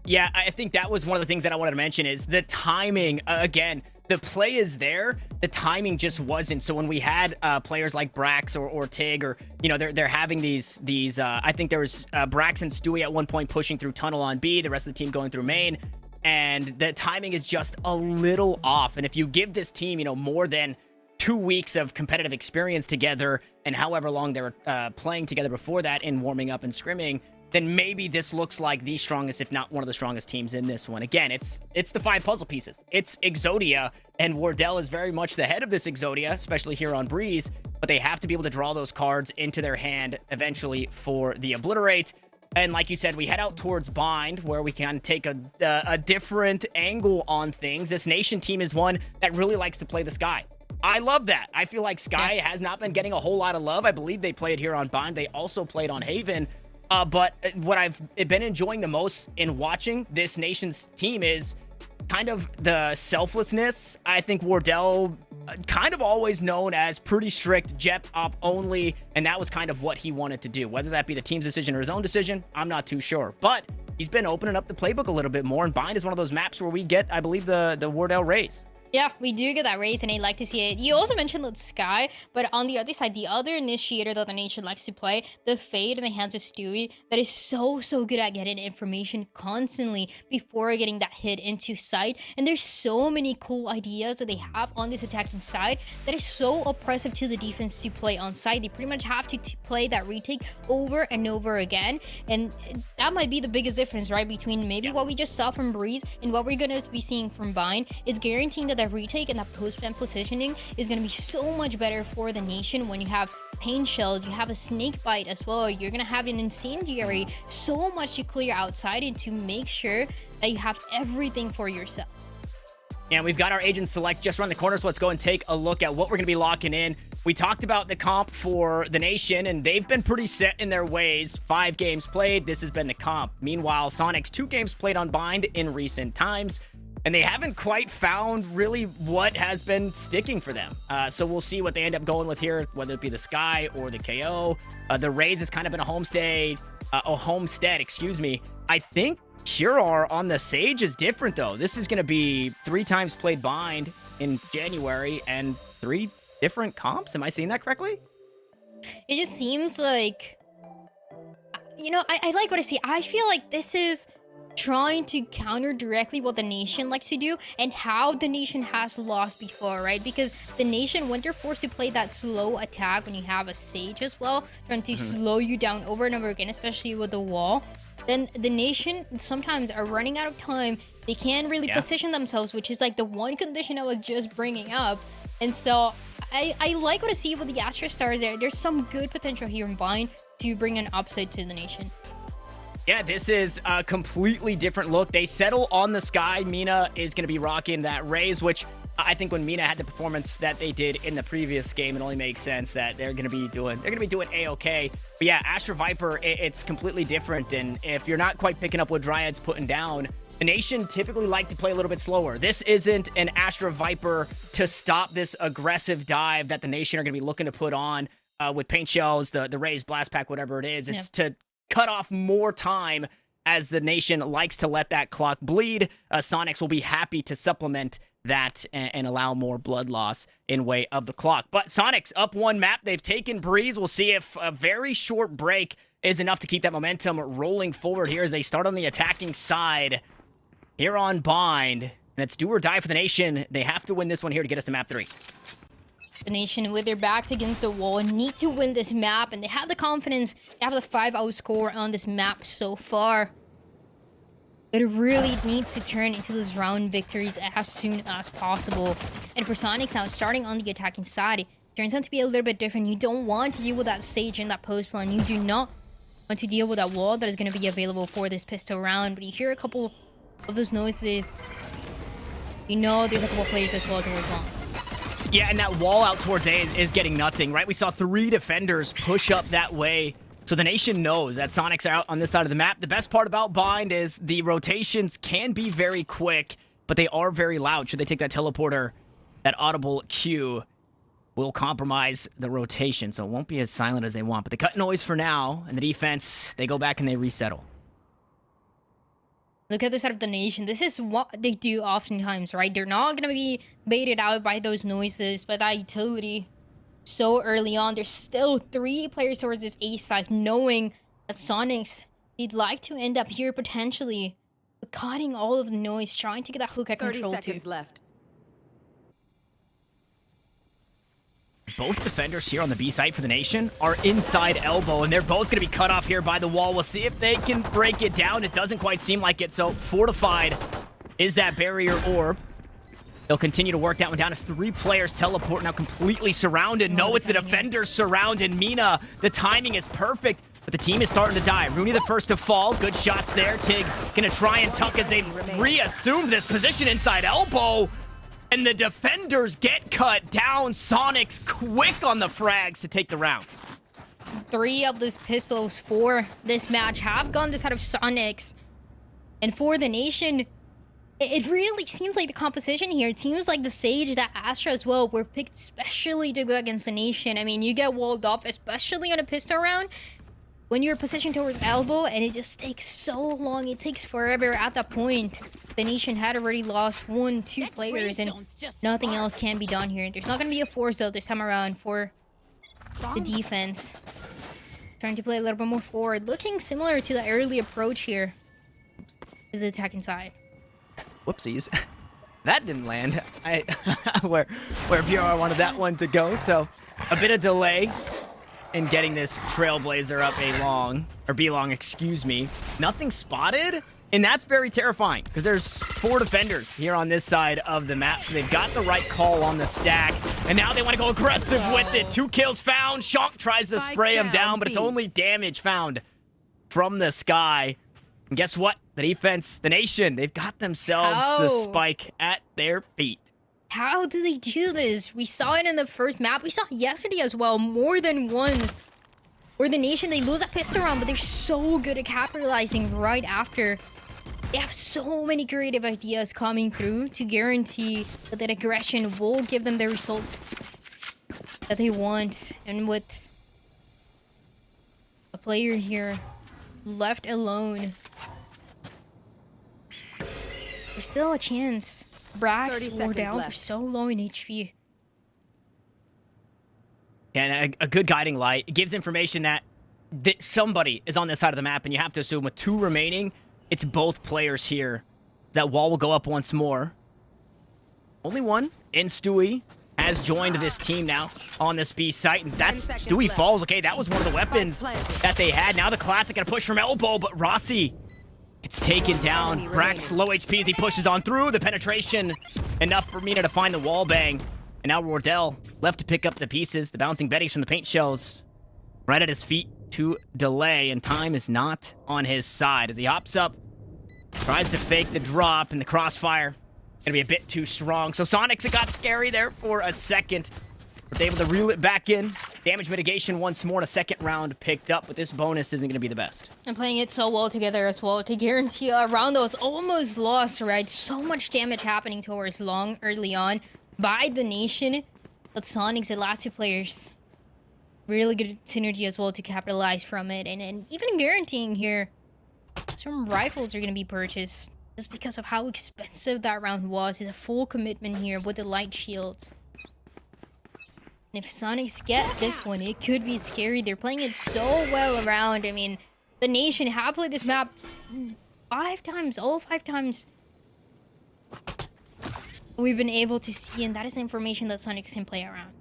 S1: Yeah, I think that was one of the things that I wanted to mention is the timing. Again, the play is there, the timing just wasn't. So when we had players like Brax or Tig, or, you know, they're having these I think there was Brax and Stewie at one point pushing through tunnel on B, the rest of the team going through main, and the timing is just a little off. And if you give this team, you know, more than 2 weeks of competitive experience together, and however long they were playing together before that in warming up and scrimming, then maybe this looks like the strongest, if not one of the strongest teams in this one. Again, it's the 5 puzzle pieces. It's Exodia, and Wardell is very much the head of this Exodia, especially here on Breeze, but they have to be able to draw those cards into their hand eventually for the Obliterate. And like you said, we head out towards Bind, where we can take a different angle on things. This Nation team is one that really likes to play the Sky. I love that. I feel like Sky has not been getting a whole lot of love. I believe they played here on Bind. They also played on Haven. But what I've been enjoying the most in watching this Nation's team is kind of the selflessness. I think Wardell kind of always known as pretty strict Jep op only, and that was kind of what he wanted to do. Whether that be the team's decision or his own decision, I'm not too sure. But he's been opening up the playbook a little bit more, and Bind is one of those maps where we get, I believe, the Wardell raise.
S2: Yeah, we do get that raise, and I like to see it. You also mentioned that Sky, but on the other side, the other initiator that the nation likes to play, the Fade in the hands of Stewie, that is so good at getting information constantly before getting that hit into sight. And there's so many cool ideas that they have on this attacking side that is so oppressive to the defense to play on side. They pretty much have to play that retake over and over again, and that might be the biggest difference, right, between maybe what we just saw from Breeze and what we're gonna be seeing from Bind. It's guaranteeing that retake and that post-plant positioning is going to be so much better for the nation when you have pain shells, you have a snake bite as well, you're going to have an incendiary, so much to clear outside and to make sure that you have everything for yourself.
S1: And we've got our agent select just around the corner, so let's go and take a look at what we're going to be locking in. We talked about the comp for the nation, and they've been pretty set in their ways. 5 games played, this has been the comp. Meanwhile, Soniqs 2 games played on Bind in recent times, and they haven't quite found really what has been sticking for them. So we'll see what they end up going with here, whether it be the Sky or the KO. The Raze has kind of been a homestead, excuse me. I think Curor on the Sage is different, though. This is going to be 3 times played Bind in January and 3 different comps. Am I seeing that correctly?
S2: It just seems like, you know, I like what I see. I feel like this is trying to counter directly what the nation likes to do and how the nation has lost before, right? Because the nation, when they're forced to play that slow attack, when you have a Sage as well, trying to slow you down over and over again, especially with the wall, then the nation sometimes are running out of time. They can't really position themselves, which is like the one condition I was just bringing up. And so I like what I see with the Astra Stars there. There's some good potential here in Bind to bring an upside to the nation.
S1: Yeah, this is a completely different look. They settle on the Sky. Mina is going to be rocking that Raze, which I think when Mina had the performance that they did in the previous game, it only makes sense that they're going to be doing A-okay. But yeah, Astra Viper, it's completely different. And if you're not quite picking up what Dryad's putting down, the nation typically like to play a little bit slower. This isn't an Astra Viper to stop this aggressive dive that the nation are going to be looking to put on with paint shells, the Raze blast pack, whatever it is. It's to cut off more time as the nation likes to let that clock bleed. Soniqs will be happy to supplement that and allow more blood loss in way of the clock. But Soniqs up 1 map. They've taken Breeze. We'll see if a very short break is enough to keep that momentum rolling forward here as they start on the attacking side here on Bind. And it's do or die for the nation. They have to win this one here to get us to map 3.
S2: The nation, with their backs against the wall, need to win this map, and they have the confidence. They have the 5-0 score on this map so far. But it really needs to turn into those round victories as soon as possible. And for Soniqs now, starting on the attacking side, it turns out to be a little bit different. You don't want to deal with that Sage in that post plan. You do not want to deal with that wall that is going to be available for this pistol round. But you hear a couple of those noises. You know there's a couple players as well towards long.
S1: Yeah, and that wall out towards A is getting nothing, right? We saw 3 defenders push up that way. So the nation knows that Soniqs are out on this side of the map. The best part about Bind is the rotations can be very quick, but they are very loud. Should they take that teleporter, that audible cue will compromise the rotation. So it won't be as silent as they want. But they cut noise for now, and the defense, they go back and they resettle.
S2: Look at the side of the nation. This is what they do oftentimes, right? They're not going to be baited out by those noises, by that utility. So early on, there's still 3 players towards this A side, knowing that Soniqs, they'd like to end up here potentially, but cutting all of the noise, trying to get that hook at control
S6: 30 seconds
S2: too.
S6: left.
S1: Both defenders here on the B side for the nation are inside elbow, and they're both going to be cut off here by the wall. We'll see if they can break it down. It doesn't quite seem like it, so fortified is that barrier orb. They'll continue to work that one down as 3 players teleport now completely surrounded. No, it's the defenders surrounded. Mina, the timing is perfect, but the team is starting to die. Rooney the first to fall. Good shots there. Tig going to try and tuck as they reassume this position inside elbow. And the defenders get cut down. Soniqs quick on the frags to take the round.
S2: 3 of those pistols for this match have gone this side of Soniqs. And for the nation, it really seems like the composition here, it seems like the Sage, that Astra as well, were picked especially to go against the nation. I mean, you get walled off, especially on a pistol round. when you're positioned towards elbow and it just takes so long, it takes forever at that point. The nation had already lost 1-2 players and nothing else can be done here. There's not going to be a force though this time around for the defense. Trying to play a little bit more forward, looking similar to the early approach here. Is the attacking side.
S1: Whoopsies. That didn't land. Where BR wanted that one to go, so a bit of delay in getting this Trailblazer up B-long, excuse me. Nothing spotted, and that's very terrifying because there's 4 defenders here on this side of the map, so they've got the right call on the stack, and now they want to go aggressive with it. 2 kills found. Shonk tries to spray him down, but it's only damage found from the sky. And guess what? The defense, the nation, they've got themselves the spike at their feet.
S2: How do they do this? We saw it in the first map. We saw it yesterday as well, more than once. Where the nation, they lose a pistol round, but they're so good at capitalizing right after. They have so many creative ideas coming through to guarantee that that aggression will give them the results that they want. And with a player here left alone, there's still a chance. Brax wore down. They're so low in HP.
S1: And a good guiding light. It gives information that somebody is on this side of the map, and you have to assume with 2 remaining, it's both players here. That wall will go up once more. Only one, and Stewie has joined this team now on this B site, and that's Stewie falls. Okay, that was one of the weapons that they had. Now the Classic gonna push from elbow, but Rossi, it's taken down. Brax low HP as he pushes on through. The penetration enough for Mina to find the wall bang. And now Wardell left to pick up the pieces. The bouncing betties from the paint shells right at his feet to delay. And time is not on his side as he hops up. Tries to fake the drop, and the crossfire gonna be a bit too strong. So Soniqs, it got scary there for a second. But they able to reel it back in. Damage mitigation once more, and a second round picked up, but this bonus isn't going to be the best.
S2: And playing it so well together as well to guarantee a round that was almost lost, right? So much damage happening towards long early on by the nation. But Soniqs, the last 2 players, really good synergy as well to capitalize from it. And even guaranteeing here, some rifles are going to be purchased. Just because of how expensive that round was. It's a full commitment here with the light shields. And if Soniqs get this one, it could be scary. They're playing it so well around. I mean, the nation have played this map 5 times, all 5 times. We've been able to see, and that is information that Soniqs can play around.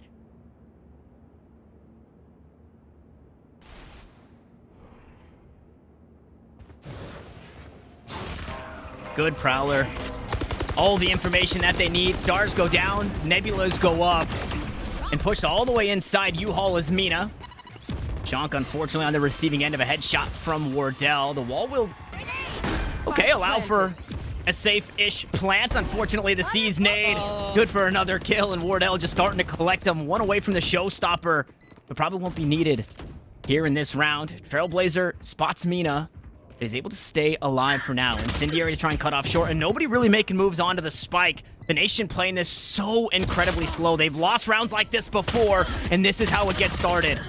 S1: Good Prowler. All the information that they need. Stars go down, Nebulas go up. And pushed all the way inside. U-Haul is Mina. Shonk, unfortunately, on the receiving end of a headshot from Wardell. The wall will, allow for a safe-ish plant. Unfortunately, the C's nade. Good for another kill, and Wardell just starting to collect them. One away from the showstopper, but probably won't be needed here in this round. Trailblazer spots Mina. Is able to stay alive for now. Incendiary to try and cut off short, and nobody really making moves onto the spike. The nation playing this so incredibly slow. They've lost rounds like this before, and this is how it gets started.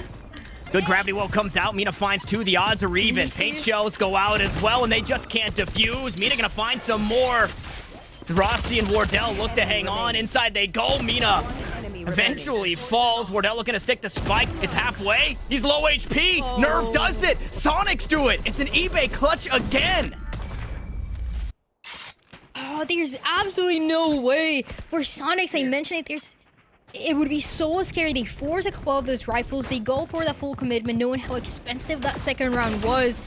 S1: Good gravity well comes out. Mina finds 2. The odds are even. Paint shells go out as well, and they just can't defuse. Mina gonna find some more. Rossi and Wardell look to hang on. Inside they go. Mina eventually falls. Wardell looking to stick the spike. It's halfway. He's low HP. Nerve does it. Soniqs do it. It's an eBay clutch again.
S2: Oh, there's absolutely no way. For Soniqs, I mentioned it, it would be so scary. They force a couple of those rifles. They go for the full commitment, knowing how expensive that second round was.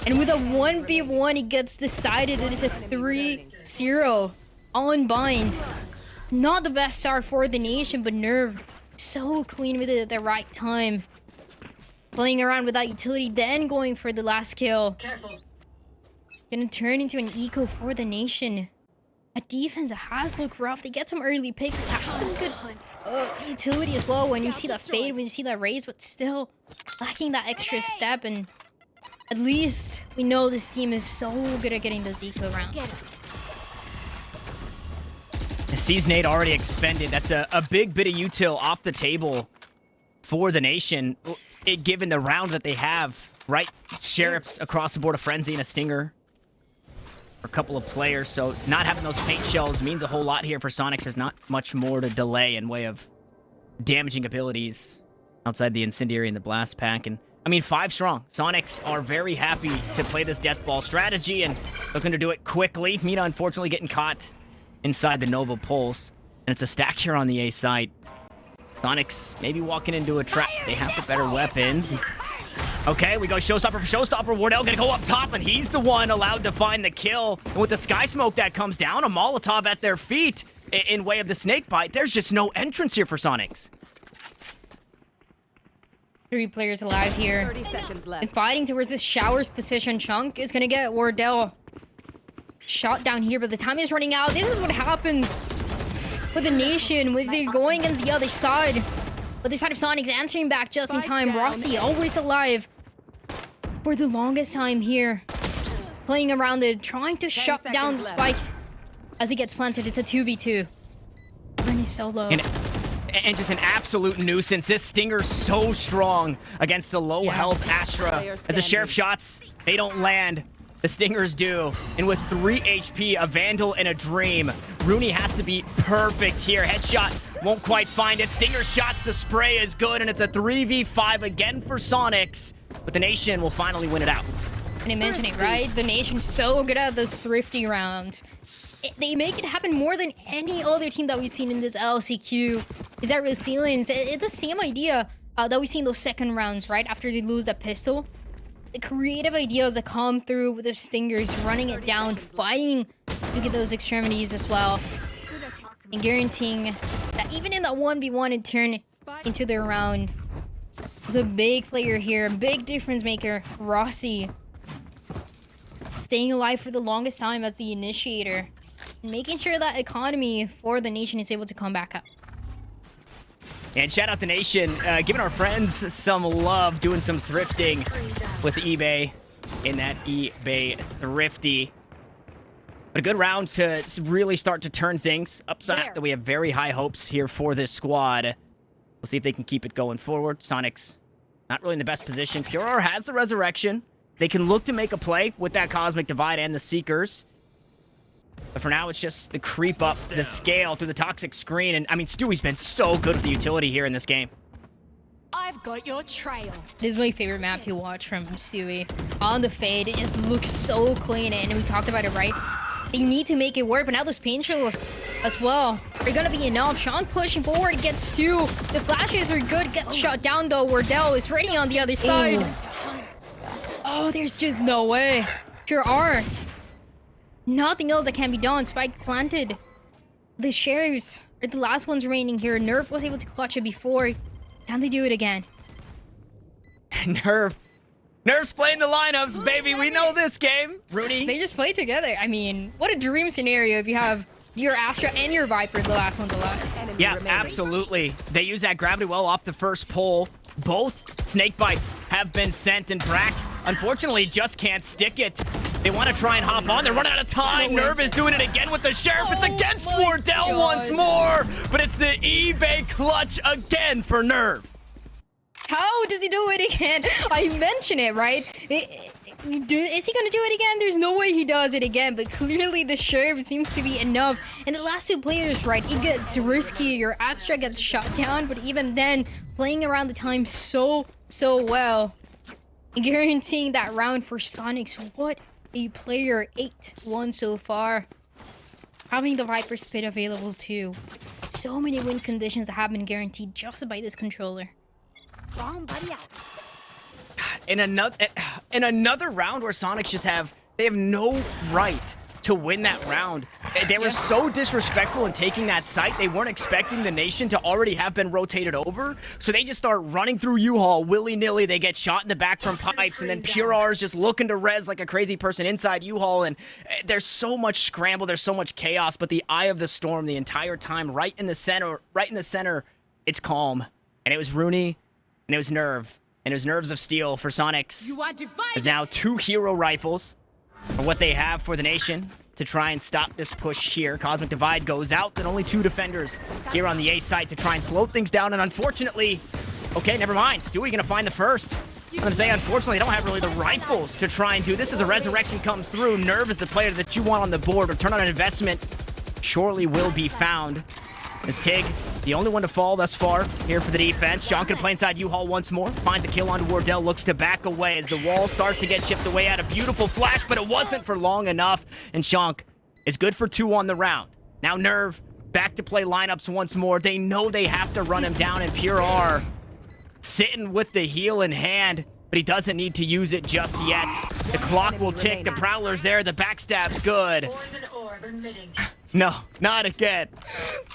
S2: And with a 1v1, it gets decided. It is a 3-0 on bind. Not the best start for the nation, but Nerve so clean with it at the right time. Playing around with that utility, then going for the last kill. Careful. Gonna turn into an eco for the nation. A defense that has looked rough. They get some early picks. They have some good utility as well when you see that fade, when you see that raise, but still lacking that extra step. And at least we know this team is so good at getting those eco rounds.
S1: The C's nade already expended. That's a big bit of util off the table for the nation, given the round that they have, right? Sheriffs across the board, a Frenzy and a Stinger. A couple of players, so not having those paint shells means a whole lot here for Soniqs. There's not much more to delay in way of damaging abilities outside the Incendiary and the Blast Pack. And I mean, 5 strong. Soniqs are very happy to play this Death Ball strategy and looking to do it quickly. Mina, unfortunately, getting caught inside the Nova Pulse. And it's a stack here on the A site. Soniqs maybe walking into a trap. They have the better weapons. Okay, we go Showstopper for Showstopper. Wardell gonna go up top, and he's the one allowed to find the kill. And with the Sky Smoke that comes down, a Molotov at their feet in way of the Snake Bite, there's just no entrance here for Soniqs.
S2: 3 players alive here.
S6: 30 seconds left.
S2: And fighting towards this Showers position. Chunk is gonna get Wardell shot down here, but the time is running out. This is what happens with the nation when they're going against the other side. But this side of Soniqs answering back just in time. Rossi always alive for the longest time here. Playing around it, trying to shut down the spike as he gets planted. It's a 2v2. And he's so low.
S1: And just an absolute nuisance. This Stinger's so strong against the low health Astra. As the Sheriff shots, they don't land. The Stingers do. And with 3 HP, a Vandal and a Dream, Rooney has to be perfect here. Headshot won't quite find it. Stinger shots, the spray is good, and it's a 3v5 again for Soniqs. But the nation will finally win it out.
S2: And I mentioned it, right? The nation's so good at those thrifty rounds. They make it happen more than any other team that we've seen in this LCQ. Is that resilience? It's the same idea that we see in those second rounds, right? After they lose that pistol. The creative ideas that come through with their Stingers, running it down, fighting to get those extremities as well. And guaranteeing that even in that 1v1 it turn into their round. There's a big player here, big difference maker, Rossi. Staying alive for the longest time as the initiator. Making sure that economy for the nation is able to come back up.
S1: And shout out to Nation, giving our friends some love, doing some thrifting with eBay in that eBay Thrifty. But a good round to really start to turn things upside. That we have very high hopes here for this squad. We'll see if they can keep it going forward. Soniqs not really in the best position. Purer has the Resurrection. They can look to make a play with that Cosmic Divide and the Seekers. But for now, it's just the creep up the scale through the toxic screen. And I mean, Stewie's been so good with the utility here in this game.
S7: I've got your trail.
S2: This is my favorite map to watch from Stewie. On the fade, it just looks so clean. And we talked about it, right? They need to make it work, but now those paint shells as well are gonna be enough. Sean pushing forward, gets Stu. The flashes are good, gets shot down though. Wardell is ready on the other side. Ooh. Oh, there's just no way. Pure R. Nothing else that can be done. Spike planted. The Sheriffs are the last ones remaining here. Nerf was able to clutch it before. Can they do it again?
S1: Nerf's playing the lineups, baby. We know this game. Rooney.
S2: They just play together. I mean, what a dream scenario if you have your Astra and your Viper, the last one's alive.
S1: Yeah, absolutely. They use that gravity well off the first pole. Both snake bites have been sent, and Brax, unfortunately, just can't stick it. They want to try and hop on. They're running out of time. Nerv is doing it again with the Sheriff. It's against Wardell once more, but it's the eBay clutch again for Nerv.
S2: How does he do it again? I mentioned it, right? Is he gonna do it again? There's no way he does it again, but clearly the Sheriff seems to be enough. And the last two players, right? It gets risky. Your Astra gets shot down, but even then, playing around the time so well. Guaranteeing that round for Soniqs. What a player. 8-1 so far. Having the Viper Spit available too. So many win conditions that have been guaranteed just by this controller.
S1: In another round where Soniqs just have no right to win that round. They were so disrespectful in taking that site. They weren't expecting the nation to already have been rotated over. So they just start running through U-Haul willy-nilly. They get shot in the back from pipes, and then Pure R is just looking to res like a crazy person inside U-Haul. And there's so much scramble, there's so much chaos, but the eye of the storm the entire time, right in the center, it's calm. And it was Rooney, and it was Nerv. And it was Nerves of Steel for Soniqs. There's now 2 hero rifles for what they have for the nation to try and stop this push here. Cosmic Divide goes out, and only 2 defenders here on the A site to try and slow things down. And unfortunately, Okay, never mind. Stewie gonna find the first. I'm gonna say, unfortunately, they don't have really the rifles to try and do this. As a resurrection comes through, Nerve is the player that you want on the board. Return on investment surely will be found. As Tig, the only one to fall thus far here for the defense. Sean can play inside U-Haul once more. Finds a kill onto Wardell, looks to back away as the wall starts to get chipped away at. A beautiful flash, but it wasn't for long enough. And Shank is good for 2 on the round. Now Nerve back to play lineups once more. They know they have to run him down, and Pure R sitting with the heel in hand, but he doesn't need to use it just yet. The clock will tick. The Prowler's there. The backstab's good. No, not again.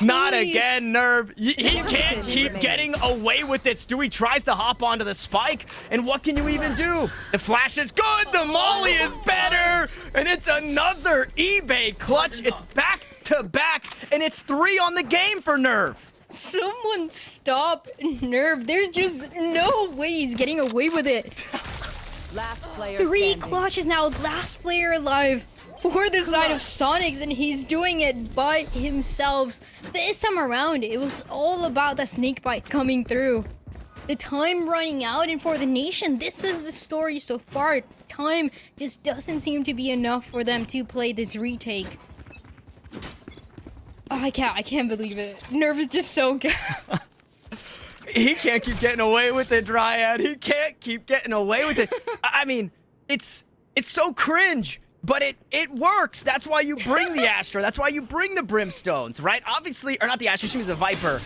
S1: Not again, Nerve. He can't keep getting away with it. Stewie tries to hop onto the spike, and what can you even do? The flash is good. The molly is better, and it's another eBay clutch. It's back to back, and it's 3 on the game for Nerve.
S2: Someone stop Nerve. There's just no way he's getting away with it.
S6: Last player
S2: 3
S6: standing.
S2: clutches now, last player alive for the side of Soniqs, and he's doing it by himself. This time around, it was all about the snake bite coming through. The time running out, and for the nation, this is the story so far. Time just doesn't seem to be enough for them to play this retake. Oh, I can't believe it. Nerve is just so good.
S1: He can't keep getting away with it, Dryad. He can't keep getting away with it. I mean, it's so cringe. But it works. That's why you bring the Astra. That's why you bring the Brimstones, right? Obviously, or not the Astra, excuse me, the Viper.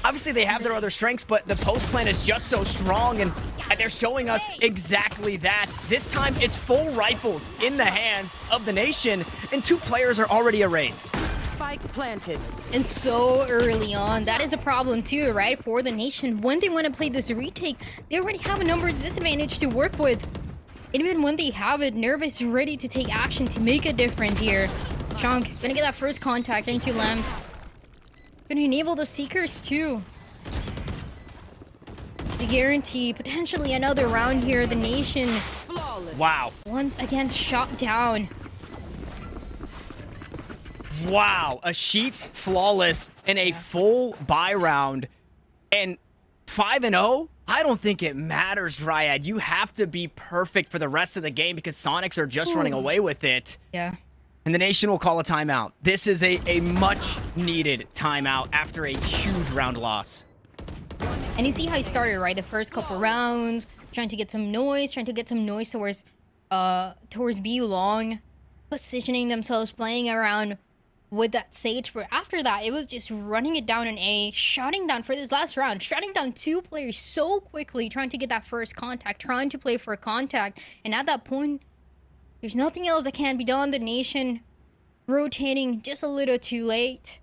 S1: Obviously, they have their other strengths, but the post plan is just so strong, and they're showing us exactly that. This time, it's full rifles in the hands of the nation, and 2 players are already erased.
S6: Spike planted.
S2: And so early on, that is a problem too, right? For the nation, when they want to play this retake, they already have a numbers disadvantage to work with. Even when they have it, Nerve is ready to take action to make a difference here. Chunk gonna get that first contact into Lamps. Gonna enable the Seekers too. To guarantee potentially another round here. The nation,
S1: Wow.
S2: once again shot down.
S1: Wow. A Sheets flawless in a full buy round. And 5-0? I don't think it matters, Dryad. You have to be perfect for the rest of the game because Soniqs are just running away with it.
S2: Yeah.
S1: And the nation will call a timeout. This is a much-needed timeout after a huge round loss.
S2: And you see how he started, right? The first couple rounds, trying to get some noise towards B long, positioning themselves, playing around with that Sage. But after that, it was just running it down in A, shutting down for this last round, shutting down 2 players so quickly, trying to get that first contact, trying to play for contact. And at that point, there's nothing else that can be done. The nation rotating just a little too late,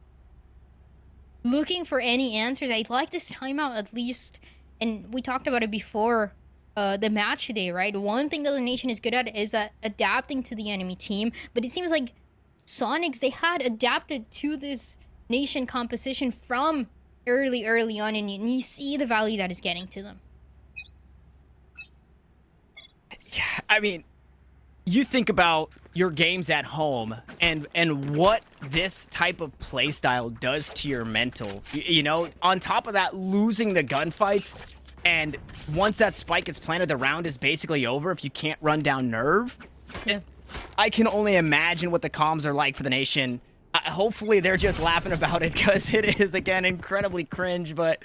S2: looking for any answers. I'd like this timeout at least, and we talked about it before the match today, right? One thing that the nation is good at is adapting to the enemy team, but it seems like Soniqs, they had adapted to this nation composition from early on, and you see the value that is getting to them.
S1: Yeah, I mean, you think about your games at home and what this type of play style does to your mental. You know, on top of that, losing the gunfights, and once that spike gets planted, the round is basically over if you can't run down Nerve.
S2: Yeah.
S1: I can only imagine what the comms are like for the nation. Hopefully they're just laughing about it because it is, again, incredibly cringe, but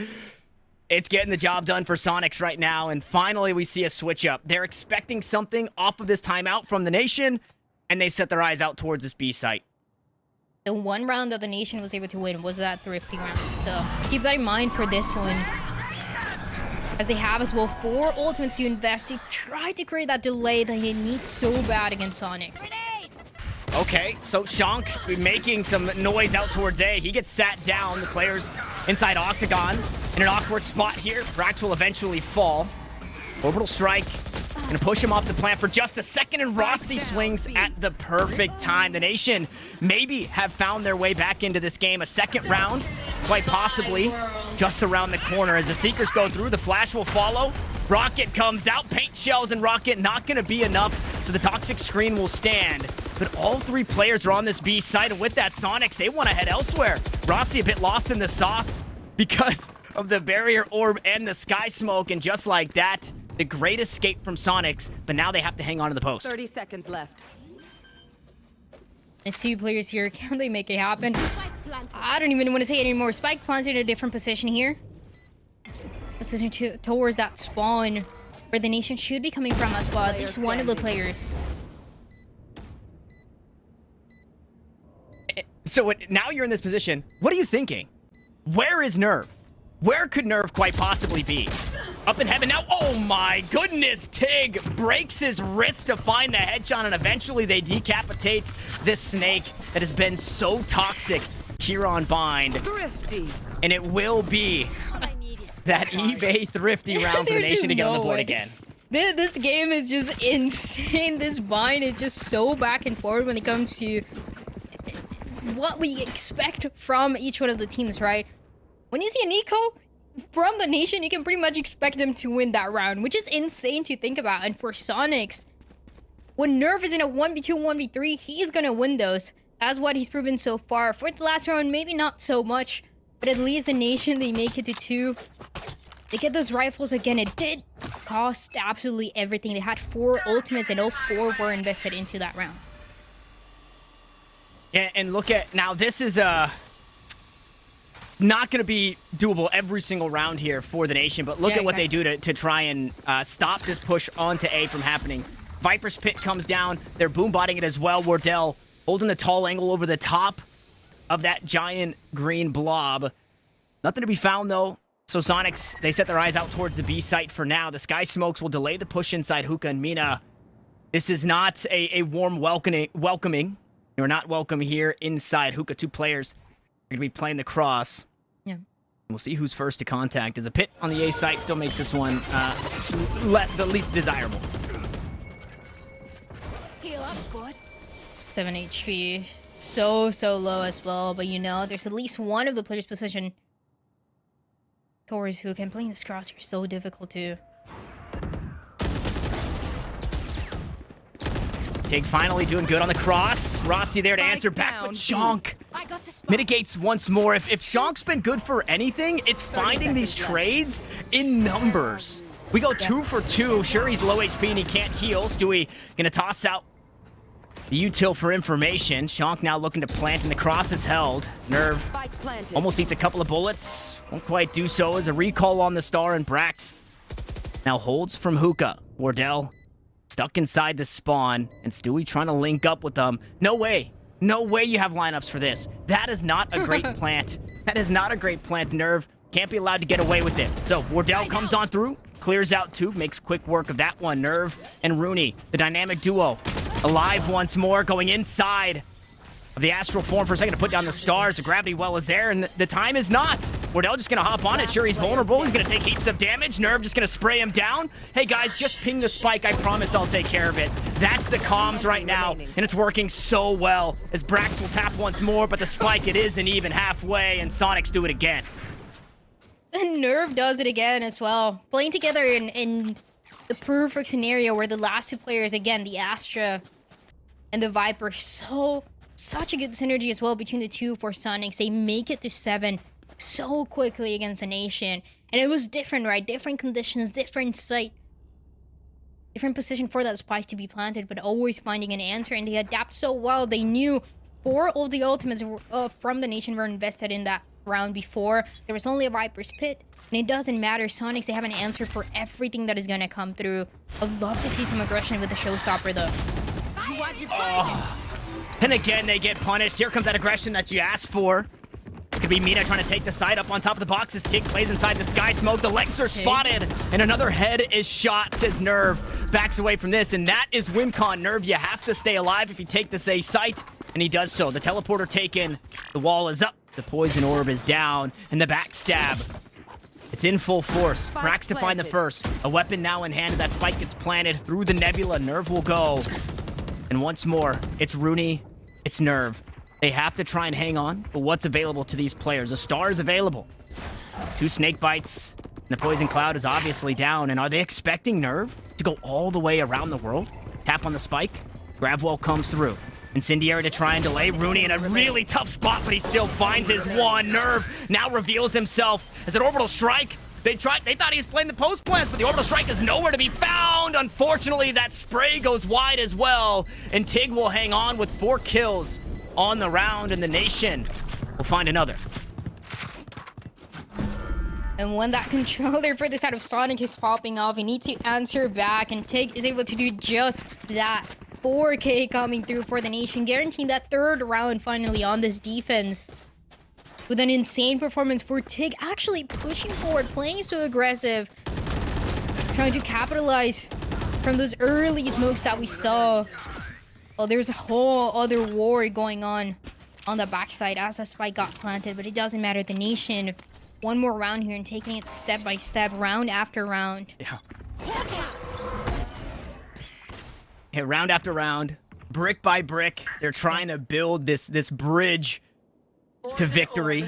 S1: it's getting the job done for Soniqs right now. And finally, we see a switch up. They're expecting something off of this timeout from the nation, and they set their eyes out towards this B site.
S2: The one round that the nation was able to win was that thrifty round. So keep that in mind for this one. As they have as well 4 ultimates to invest to try to create that delay that he needs so bad against Soniqs.
S1: Okay, so Shank making some noise out towards A. He gets sat down. The players inside Octagon in an awkward spot here. Brax will eventually fall. Orbital strike. Gonna push him off the plant for just a second, and Rossi swings at the perfect time. The nation maybe have found their way back into this game. A second round, quite possibly, just around the corner. As the Seekers go through, the flash will follow. Rocket comes out, paint shells, and Rocket not gonna be enough, so the toxic screen will stand. But all 3 players are on this B site, and with that, Soniqs, they want to head elsewhere. Rossi a bit lost in the sauce because of the barrier orb and the sky smoke, and just like that, the great escape from Soniqs, but now they have to hang on to the post.
S6: 30 seconds left.
S2: There's 2 players here. Can they make it happen? I don't even want to say it anymore. Spike planted in a different position here. Position towards that spawn where the nation should be coming from as well. At least one of the players.
S1: So now you're in this position. What are you thinking? Where is Nerve? Where could Nerve quite possibly be? Up in heaven now. Oh my goodness. Tig breaks his wrist to find the headshot, and eventually they decapitate this snake that has been so toxic here on Bind.
S6: Thrifty.
S1: And it will be that eBay Thrifty round for the nation to get on the board again.
S2: This game is just insane. This Bind is just so back and forth when it comes to what we expect from each one of the teams, right? When you see an eco from the nation, you can pretty much expect them to win that round, which is insane to think about. And for Soniqs, when Nerve is in a 1v2, 1v3, he's gonna win those. That's what he's proven so far. For the last round, maybe not so much, but at least the nation, they make it to 2. They get those rifles again. It did cost absolutely everything. They had 4 ultimates, and all 4 were invested into that round.
S1: Yeah, and look at now. This is not going to be doable every single round here for the nation, but look at what they do to try and stop this push onto A from happening. Viper's Pit comes down. They're boom-botting it as well. Wardell holding the tall angle over the top of that giant green blob. Nothing to be found, though. So Soniqs, they set their eyes out towards the B site for now. The sky smokes will delay the push inside Hookah and Mina. This is not a warm welcoming. You're not welcome here inside Hookah. 2 players are going to be playing the cross.
S2: Yeah.
S1: We'll see who's first to contact, as a pit on the A site still makes this one the least desirable.
S7: Heal up, squad.
S2: 7 HP. So low as well. But you know, there's at least one of the players' position towards Hookah. And playing this cross here is so difficult too.
S1: Tig finally doing good on the cross. Rossi there to answer back, but Shonk mitigates once more. If Shonk's been good for anything, it's finding these trades in numbers. We go 2 for 2. Sure, he's low HP and he can't heal. Stewie gonna toss out the util for information. Shonk now looking to plant, and the cross is held. Nerve almost eats a couple of bullets. Won't quite do so as a recall on the star, and Brax now holds from Hookah. Wardell stuck inside the spawn, and Stewie trying to link up with them. No way. No way you have lineups for this. That is not a great plant. That is not a great plant. Nerve can't be allowed to get away with it. So Wardell comes on through, clears out 2, makes quick work of that one. Nerve and Rooney, the dynamic duo, alive once more, going inside of the astral form for a second to put down the stars. The gravity well is there, and the time is not. Wardell just gonna hop on it. Sure, he's vulnerable. He's gonna take heaps of damage. Nerve just gonna spray him down. Hey guys, just ping the spike. I promise I'll take care of it. That's the comms right now, and it's working so well as Brax will tap once more, but the spike, it isn't even halfway, and Soniqs do it again.
S2: And Nerve does it again as well. Playing together in the perfect scenario where the last 2 players, again, the Astra and the Viper, such a good synergy as well between the 2 for Soniqs. They make it to 7 so quickly against the nation. And it was different, right? Different conditions, different site, different position for that spike to be planted, but always finding an answer. And they adapt so well. They knew 4 of the ultimates from the nation were invested in that round before. There was only a Viper's Pit, and it doesn't matter. Soniqs, they have an answer for everything that is going to come through. I'd love to see some aggression with the showstopper, though.
S1: Oh. And again, they get punished. Here comes that aggression that you asked for. Could be Mina trying to take the side up on top of the boxes. Tig plays inside the sky smoke. The legs are spotted, and another head is shot, says Nerve. Backs away from this, and that is WinCon. Nerve, you have to stay alive if you take this A site, and he does so. The teleporter taken. The wall is up. The poison orb is down, and the backstab. It's in full force. Brax to find the first. A weapon now in hand as that spike gets planted through the nebula. Nerve will go. And once more, it's Rooney. It's Nerve. They have to try and hang on, but what's available to these players? A star is available. 2 snake bites. And the poison cloud is obviously down. And are they expecting Nerve to go all the way around the world? Tap on the spike. Gravwell comes through. Incendiary to try and delay. Rooney in a really tough spot, but he still finds his one. Nerve now reveals himself as an orbital strike. They thought he was playing the post plans, but the orbital strike is nowhere to be found. Unfortunately, that spray goes wide as well, and Tig will hang on with 4 kills on the round, and the nation will find another.
S2: And when that controller for the side of Sonic is popping off, you need to answer back, and Tig is able to do just that. 4K coming through for the nation, guaranteeing that 3rd round finally on this defense. With an insane performance for Tig, actually pushing forward, playing so aggressive, trying to capitalize from those early smokes that we saw. Well, there's a whole other war going on the backside as a spike got planted, but it doesn't matter. The nation, one more round here and taking it step by step, round after round.
S1: Yeah. Yeah, round after round, brick by brick, they're trying to build this bridge to victory.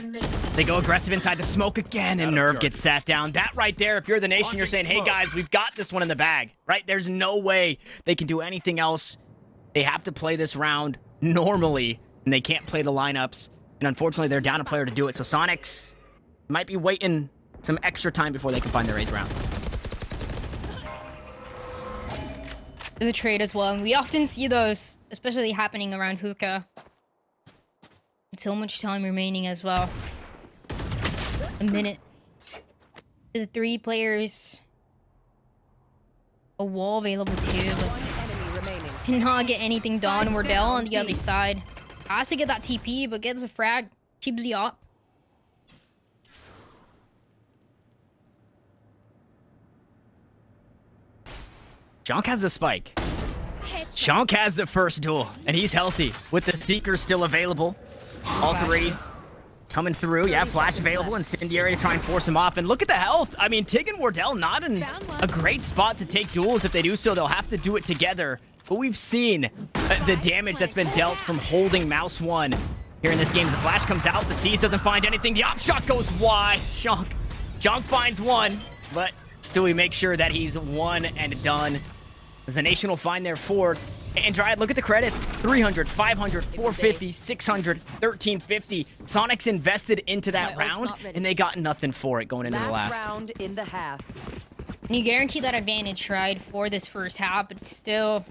S1: They go aggressive inside the smoke again, and Nerve gets sat down. That right there, if you're the nation, you're saying, hey guys, we've got this one in the bag, right? There's no way they can do anything else. They have to play this round normally, and they can't play the lineups. And unfortunately, they're down a player to do it. So Soniqs might be waiting some extra time before they can find their 8th round.
S2: There's a trade as well, and we often see those, especially happening around hookah. So much time remaining as well. A minute. The 3 players. A wall available too, but cannot get anything done. Wardell on the other side. Has to get that TP, but gets a frag. Keeps the op.
S1: Jonk has the spike. Jonk has the first duel, and he's healthy with the Seeker still available. All 3 coming through. Yeah, flash available, incendiary to try and force him off. And look at the health. I mean, Tig and Wardell not in a great spot to take duels. If they do so, they'll have to do it together. But we've seen the damage that's been dealt from holding Mouse 1 here in this game. As the flash comes out, the Seas doesn't find anything. The op shot goes wide. Jonk finds 1, but still we make sure that he's 1 and done. As the nation will find their 4th. And Dryad, look at the credits. 300, 500, 450, 600, 1350. Soniqs invested into that round, and they got nothing for it going into the last.
S6: Round in the half.
S2: And you guarantee that advantage, right, for this first half, but still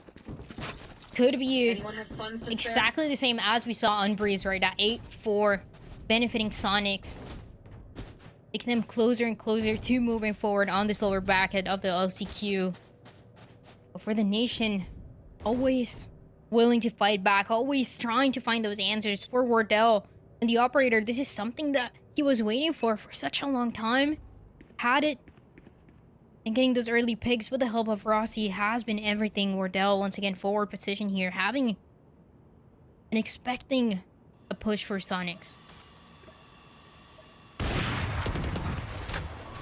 S2: could be exactly the same as we saw on Breeze, right, at 8-4, benefiting Soniqs. Making them closer and closer to moving forward on this lower bracket of the LCQ. But for the nation, always willing to fight back, always trying to find those answers for Wardell. And the operator, this is something that he was waiting for such a long time. Had it. And getting those early picks with the help of Rossi has been everything. Wardell, once again, forward position here, having and expecting a push for Soniqs.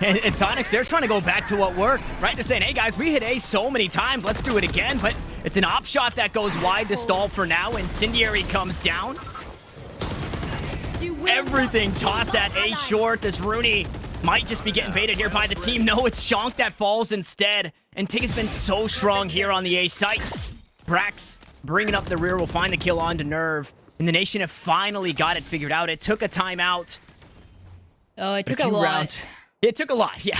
S1: And Soniqs, they're trying to go back to what worked, right? They're saying, hey guys, we hit A so many times, let's do it again. But it's an op shot that goes wide to stall for now. Incendiary comes down. Everything tossed at A short. This Rooney might just be getting baited here by the team. No, it's Jonk that falls instead. And Tig has been so strong here on the A site. Brax bringing up the rear will find the kill onto Nerve. And the nation have finally got it figured out. It took a timeout.
S2: Oh, it took a lot.
S1: Rounds. It took a lot, yeah.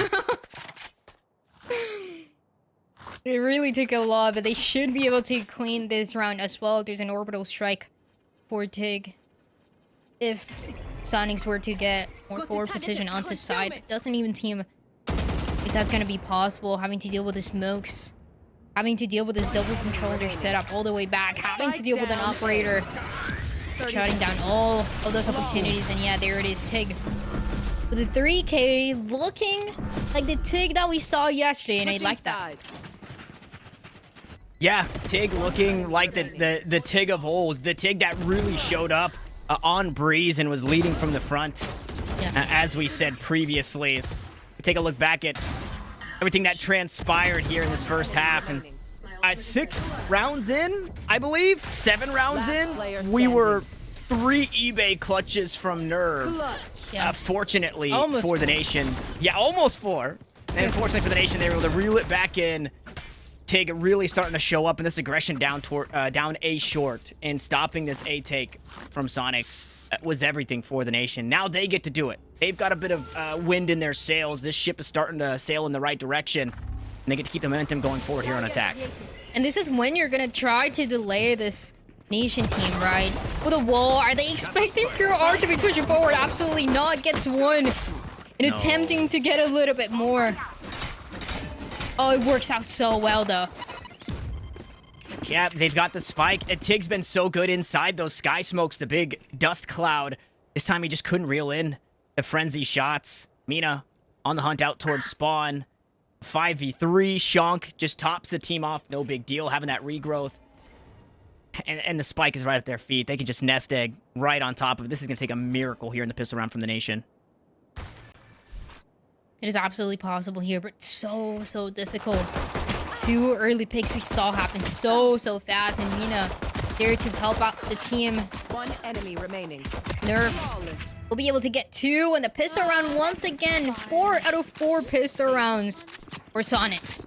S2: It really took a lot, but they should be able to clean this round as well. There's an orbital strike for Tig. If Soniqs were to get more forward position onto side, it doesn't even seem like that's going to be possible. Having to deal with the smokes, having to deal with this double controller setup all the way back, having to deal with an operator shutting down all of those opportunities. And yeah, there it is, Tig. With the 3K looking like the Tig that we saw yesterday, and I like that.
S1: Yeah, Tig looking like the Tig of old, the Tig that really showed up on Breeze and was leading from the front, as we said previously. Take a look back at everything that transpired here in this first half, and 6 rounds in, I believe, 7 rounds in, we were 3 eBay clutches from Nerve. Fortunately for the nation. Yeah, almost 4. And unfortunately for the nation, they were able to reel it back in Tig really starting to show up, and this aggression down A short and stopping this A take from Soniqs was everything for the nation. Now they get to do it. They've got a bit of wind in their sails. This ship is starting to sail in the right direction, and they get to keep the momentum going forward here on attack.
S2: And this is when you're gonna try to delay this nation team, right? With a wall, are they expecting Pure R to be pushing forward? Absolutely not. Gets one. And attempting to get a little bit more. Oh, it works out so well, though.
S1: Yeah, they've got the spike. Tig's been so good inside those sky smokes, the big dust cloud. This time he just couldn't reel in the frenzy shots. Mina on the hunt out towards spawn. 5v3. Shonk just tops the team off. No big deal. Having that regrowth. And the spike is right at their feet. They can just nest egg right on top of it. This is going to take a miracle here in the pistol round from the nation.
S2: It is absolutely possible here, but so difficult. 2 early picks we saw happen so fast, and Mina there to help out the team.
S6: 1 enemy remaining.
S2: Nerf will be able to get 2, and the pistol round once again. 4 out of 4 pistol rounds for Soniqs.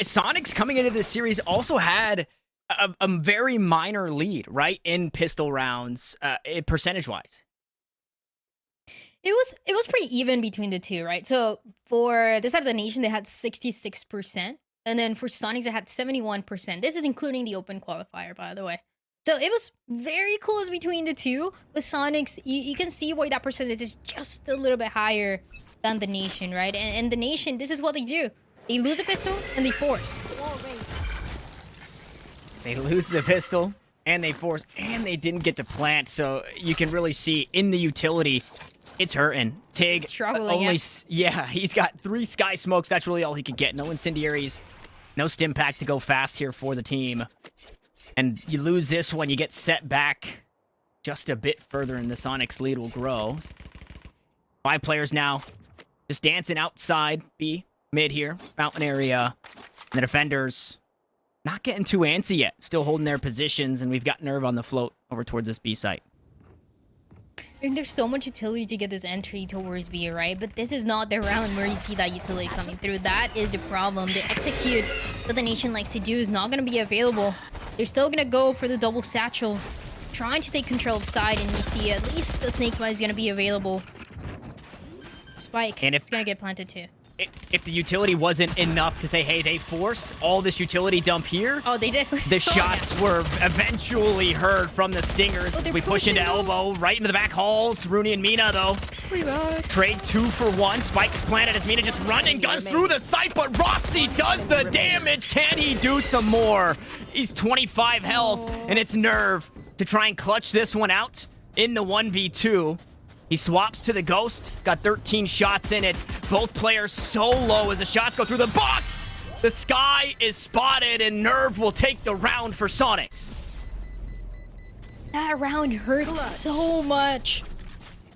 S1: Soniqs coming into this series also had a very minor lead, right, in pistol rounds, percentage-wise.
S2: It was pretty even between the two, right? So for this side of the nation, they had 66%. And then for Soniqs, they had 71%. This is including the open qualifier, by the way. So it was very close between the two. With Soniqs, you can see why that percentage is just a little bit higher than the nation, right? And the nation, this is what they do. They lose the pistol, and they force.
S1: They lose the pistol, and they force, and they didn't get to plant. So you can really see in the utility, it's hurting. Tig
S2: struggling,
S1: only, yeah, he's got 3 sky smokes. That's really all he could get. No incendiaries, no stim pack to go fast here for the team. And you lose this one, you get set back just a bit further, and the Soniqs lead will grow. 5 players now, just dancing outside B, mid here, fountain area. And the defenders not getting too antsy yet, still holding their positions, and we've got Nerve on the float over towards this B site.
S2: And there's so much utility to get this entry towards B, right? But this is not the round where you see that utility coming through. That is the problem. The execute that the nation likes to do is not going to be available. They're still going to go for the double satchel, trying to take control of side, and you see at least the snake bite is going to be available. Spike, and it's going to get planted too.
S1: If the utility wasn't enough to say, hey, they forced all this utility dump here.
S2: Oh, they definitely.
S1: The shots were eventually heard from the Stingers.
S2: Oh,
S1: we push into elbow, right into the back halls. Rooney and Mina, though. Trade 2 for 1. Spike's planted as Mina just running guns through the site, but Rossi does the damage. Can he do some more? He's 25 health, and it's Nerve to try and clutch this one out in the 1v2. He swaps to the Ghost, got 13 shots in it. Both players so low as the shots go through the box. The sky is spotted, and Nerve will take the round for Soniqs.
S2: That round hurts so much.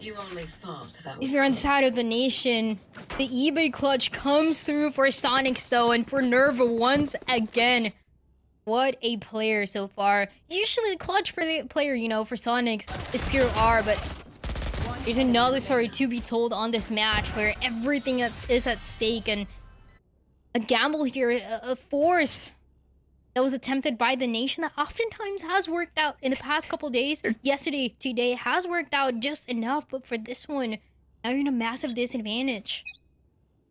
S6: You only thought that
S2: If you're on the side of the nation, the eBay clutch comes through for Soniqs, though, and for Nerve once again. What a player so far. Usually the clutch player, you know, for Soniqs is Pure R, but there's another story to be told on this match where everything is at stake, and a gamble here, a force that was attempted by the nation that oftentimes has worked out in the past couple days. Yesterday, today has worked out just enough, but for this one, now you're in a massive disadvantage.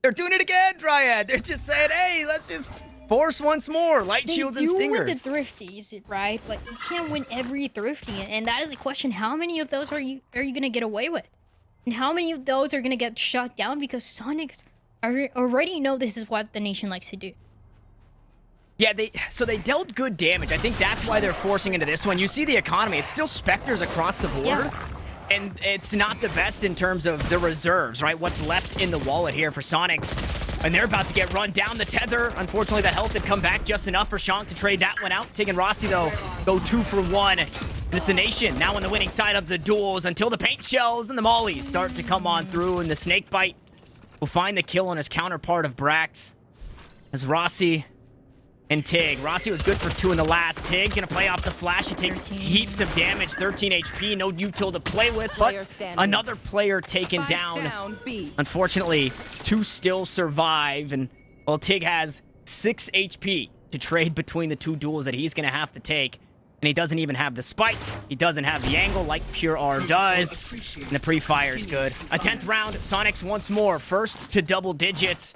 S1: They're doing it again, Dryad. They're just saying, hey, let's just force once more. Light shields and stingers.
S2: They do with the thrifties, right? But you can't win every thrifty, and that is the question. How many of those are you gonna get away with? And how many of those are gonna get shut down? Because Soniqs already know this is what the nation likes to do.
S1: Yeah, so they dealt good damage. I think that's why they're forcing into this one. You see the economy. It's still Spectres across the board.
S2: Yeah.
S1: And it's not the best in terms of the reserves, right? What's left in the wallet here for Soniqs. And they're about to get run down the tether. Unfortunately, the health had come back just enough for Shonk to trade that one out. Taking Rossi, though, go 2 for 1. And it's the nation now on the winning side of the duels until the paint shells and the mollies start to come on through. And the snake bite will find the kill on his counterpart of Brax. As Rossi and Tig. Rossi was good for 2 in the last. Tig gonna play off the flash. He takes
S2: 13.
S1: heaps of damage, 13 HP, no util to play with, but another player taken down. Unfortunately, 2 still survive, and well, Tig has 6 HP to trade between the 2 duels that he's gonna have to take. And he doesn't even have the spike. He doesn't have the angle like Pure R does. And the pre-fire's good. A 10th round, Soniqs once more. First to double digits.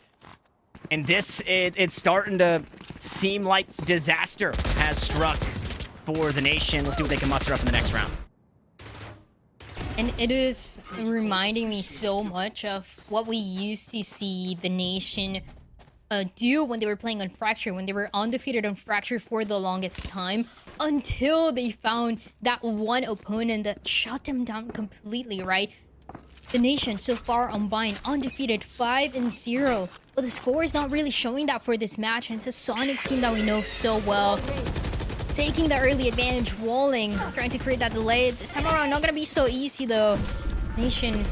S1: And this, it's starting to seem like disaster has struck for the nation. Let's see what they can muster up in the next round.
S2: And it is reminding me so much of what we used to see the nation do when they were playing on Fracture, when they were undefeated on Fracture for the longest time, until they found that one opponent that shut them down completely, right? The nation so far unbind, undefeated 5-0. But the score is not really showing that for this match, and it's a Soniqs team that we know so well. Taking the early advantage, walling, trying to create that delay. This time around, not gonna be so easy though. Nation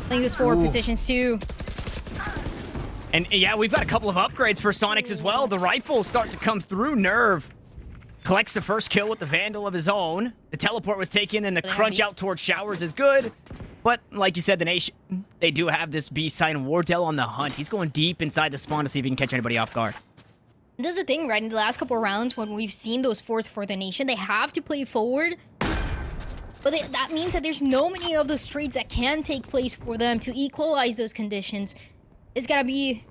S2: playing those forward positions too.
S1: And yeah, we've got a couple of upgrades for Soniqs as well. The rifles start to come through. Nerve collects the first kill with the Vandal of his own. The teleport was taken, and the crunch out towards Showers is good. But like you said, the nation, they do have this B side, and Wardell on the hunt. He's going deep inside the spawn to see if he can catch anybody off guard.
S2: This is the thing, right? In the last couple of rounds, when we've seen those forts for the nation, they have to play forward. But that means that there's no many of those trades that can take place for them to equalize those conditions. It's gotta be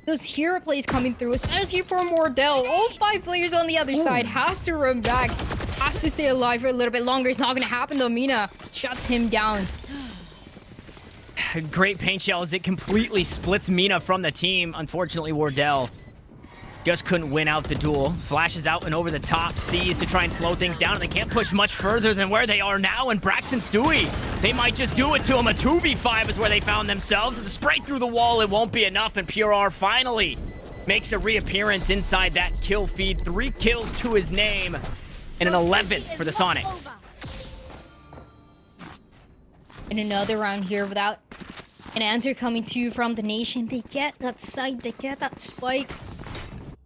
S2: those hero plays coming through, especially for Wardell. All 5 players on the other side has to run back, has to stay alive for a little bit longer. It's not gonna happen though. Mina shuts him down.
S1: Great paint shell as it completely splits Mina from the team. Unfortunately, Wardell just couldn't win out the duel. Flashes out and over the top, sees to try and slow things down, and they can't push much further than where they are now. And Brax and Stewie, they might just do it to him. A 2v5 is where they found themselves. It's a spray through the wall, it won't be enough, and Pure R finally makes a reappearance inside that kill feed. 3 kills to his name, and an 11th for the Soniqs.
S2: In another round here without an answer coming to you from the nation. They get that sight, they get that spike.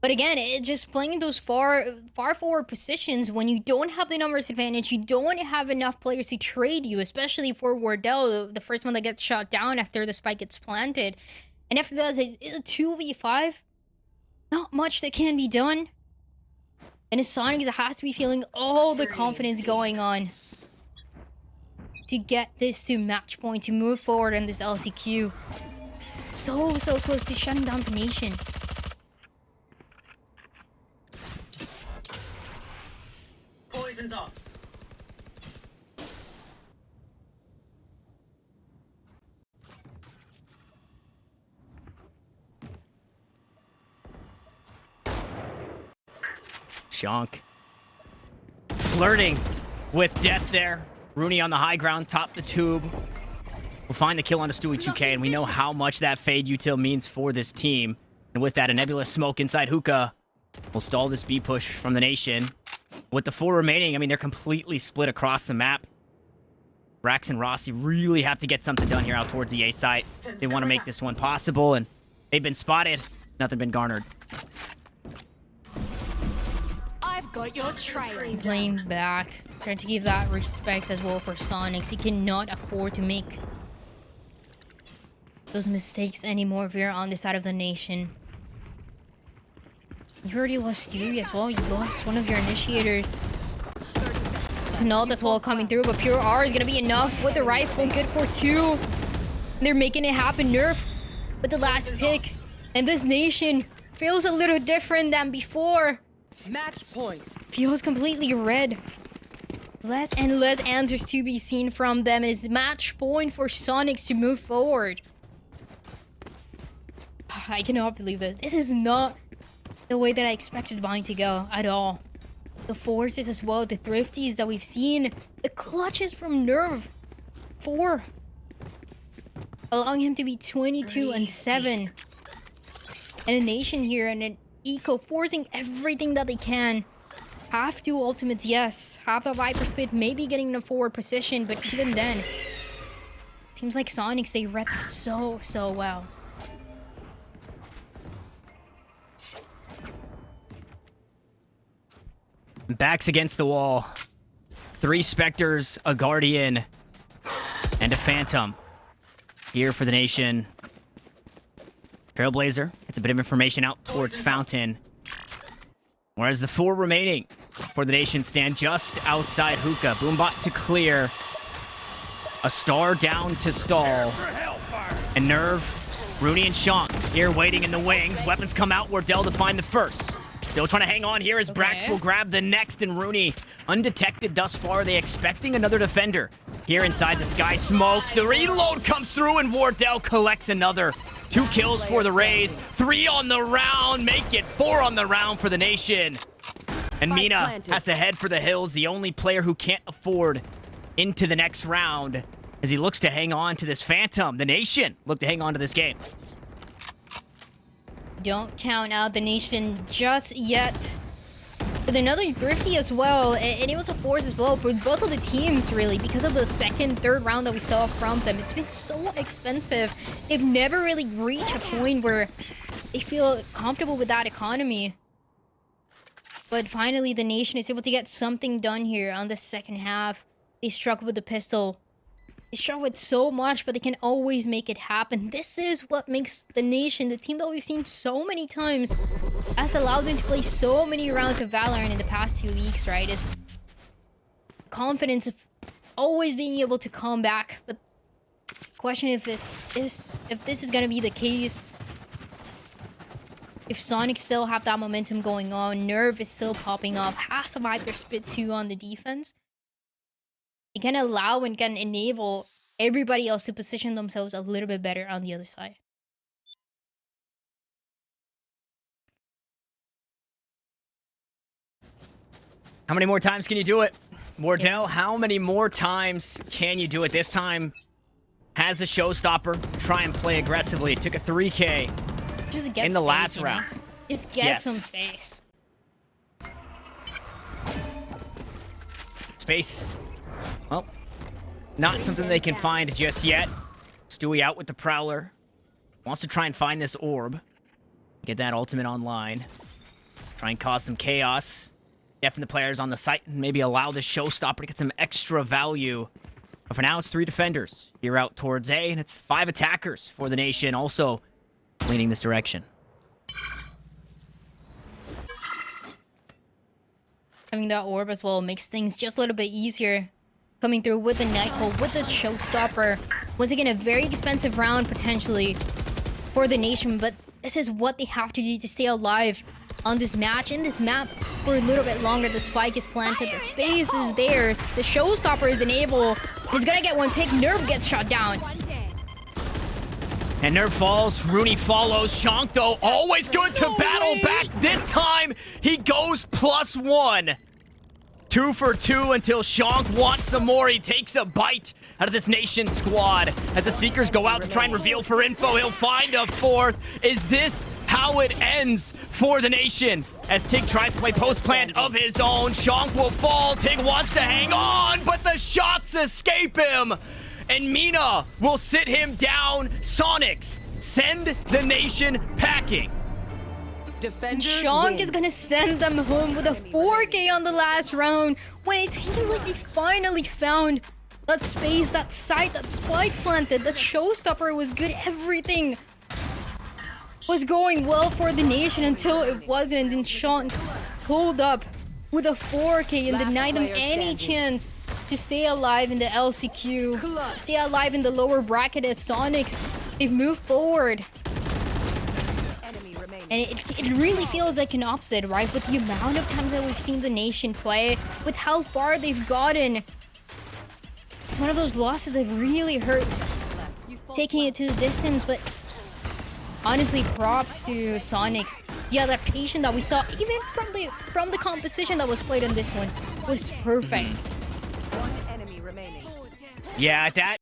S2: But again, it's just playing in those far forward positions when you don't have the numbers advantage, you don't have enough players to trade you, especially for Wardell, the first one that gets shot down after the spike gets planted. And after that, it's a 2v5. Not much that can be done. And it's Soniqs that has to be feeling all the confidence going on to get this to match point, to move forward in this LCQ. So close to shutting down the nation.
S8: Poison's off.
S1: Shonk flirting with death there. Rooney on the high ground, top the tube. We'll find the kill on a Stewie 2K, and we know how much that fade util means for this team. And with that, a nebulous smoke inside Hookah will stall this B push from the nation. With the 4 remaining, I mean, they're completely split across the map. Brax and Rossi really have to get something done here out towards the A site. They want to make this one possible, and they've been spotted. Nothing been garnered.
S7: I've got your trail.
S2: Playing back, trying to give that respect as well for Soniqs. He cannot afford to make those mistakes anymore if you're on the side of the nation. You already lost Stewie as well. You lost one of your initiators. There's an ult as well coming through, but Pure R is gonna be enough with the rifle. Good for 2. They're making it happen. Nerf with the last pick. And this nation feels a little different than before.
S8: Match point.
S2: Feels completely red. Less and less answers to be seen from them. It is match point for Soniqs to move forward. I cannot believe this. This is not the way that I expected Vine to go at all. The forces as well, the thrifties that we've seen, the clutches from Nerve. 4. Allowing him to be 22-7. And a nation here and an eco forcing everything that they can. Have 2 ultimates, yes. Have the Viper Spit, maybe getting in a forward position, but even then, seems like Soniqs, they read them so well.
S1: Backs against the wall. 3 Spectres, a Guardian, and a Phantom. Here for the Nation. Trailblazer gets a bit of information out towards Fountain. Whereas the 4 remaining for the Nation stand just outside Hookah. Boombot to clear. A Star down to stall. And Nerve, Rooney, and Shank here waiting in the wings. Weapons come out. Wardell to find the first. Still trying to hang on here as Brax will grab the next, and Rooney undetected thus far. They expecting another defender here inside the Sky Smoke. The reload comes through, and Wardell collects another. 2 kills for the Rays. 3 on the round. Make it 4 on the round for the Nation. And Mina has to head for the hills. The only player who can't afford into the next round as he looks to hang on to this Phantom. The Nation look to hang on to this game.
S2: Don't count out the Nation just yet. With another Thrifty as well, and it was a force as well for both of the teams, really, because of the second, third round that we saw from them. It's been so expensive. They've never really reached a point where they feel comfortable with that economy. But finally, the Nation is able to get something done here on the second half. They struck with the pistol. They struggle with so much, but they can always make it happen. This is what makes the Nation, the team that we've seen so many times, has allowed them to play so many rounds of Valorant in the past 2 weeks, right? Is confidence of always being able to come back. But question if this is gonna be the case. If Soniqs still have that momentum going on, Nerve is still popping up, has a Viper Spit 2 on the defense. It can allow and can enable everybody else to position themselves a little bit better on the other side.
S1: How many more times can you do it? Wardell, how many more times can you do it? This time has a showstopper. Try and play aggressively. It took a 3K
S2: Just get
S1: in the
S2: space,
S1: last
S2: you know?
S1: round.
S2: Just get some space.
S1: Space. Well, not something they can find just yet. Stewie out with the Prowler. Wants to try and find this orb. Get that ultimate online. Try and cause some chaos. Deafen the players on the site and maybe allow this showstopper to get some extra value. But for now, it's 3 defenders here out towards A, and it's 5 attackers for the Nation also leaning this direction.
S2: Having that orb as well makes things just a little bit easier. Coming through with the Nighthold, with the showstopper. Once again, a very expensive round potentially for the Nation, but this is what they have to do to stay alive on this match, in this map, for a little bit longer. The spike is planted, the space is theirs, the showstopper is enabled. He's gonna get one pick. Nerve gets shot down.
S1: And Nerve falls, Rooney follows. Shank, though, always good to battle back. This time, he goes +1. 2 for 2 until Shank wants some more. He takes a bite out of this Nation squad. As the Seekers go out to try and reveal for info, he'll find a 4th. Is this how it ends for the Nation? As Tig tries to play post-plant of his own, Shank will fall. Tig wants to hang on, but the shots escape him. And Mina will sit him down. Soniqs send the Nation packing.
S2: Shank is gonna send them home with a 4K on the last round when it seems like they finally found that space, that site, that spike planted, that showstopper was good. Everything was going well for the Nation until it wasn't, and then Shank pulled up with a 4K and denied them any chance to stay alive in the LCQ, stay alive in the lower bracket as Soniqs. They've moved forward. And it really feels like an opposite, right? With the amount of times that we've seen the Nation play, with how far they've gotten. It's one of those losses that really hurts, taking it to the distance, but honestly, props to Soniqs. The adaptation that we saw, even from the composition that was played on this one, was perfect.
S1: Yeah, that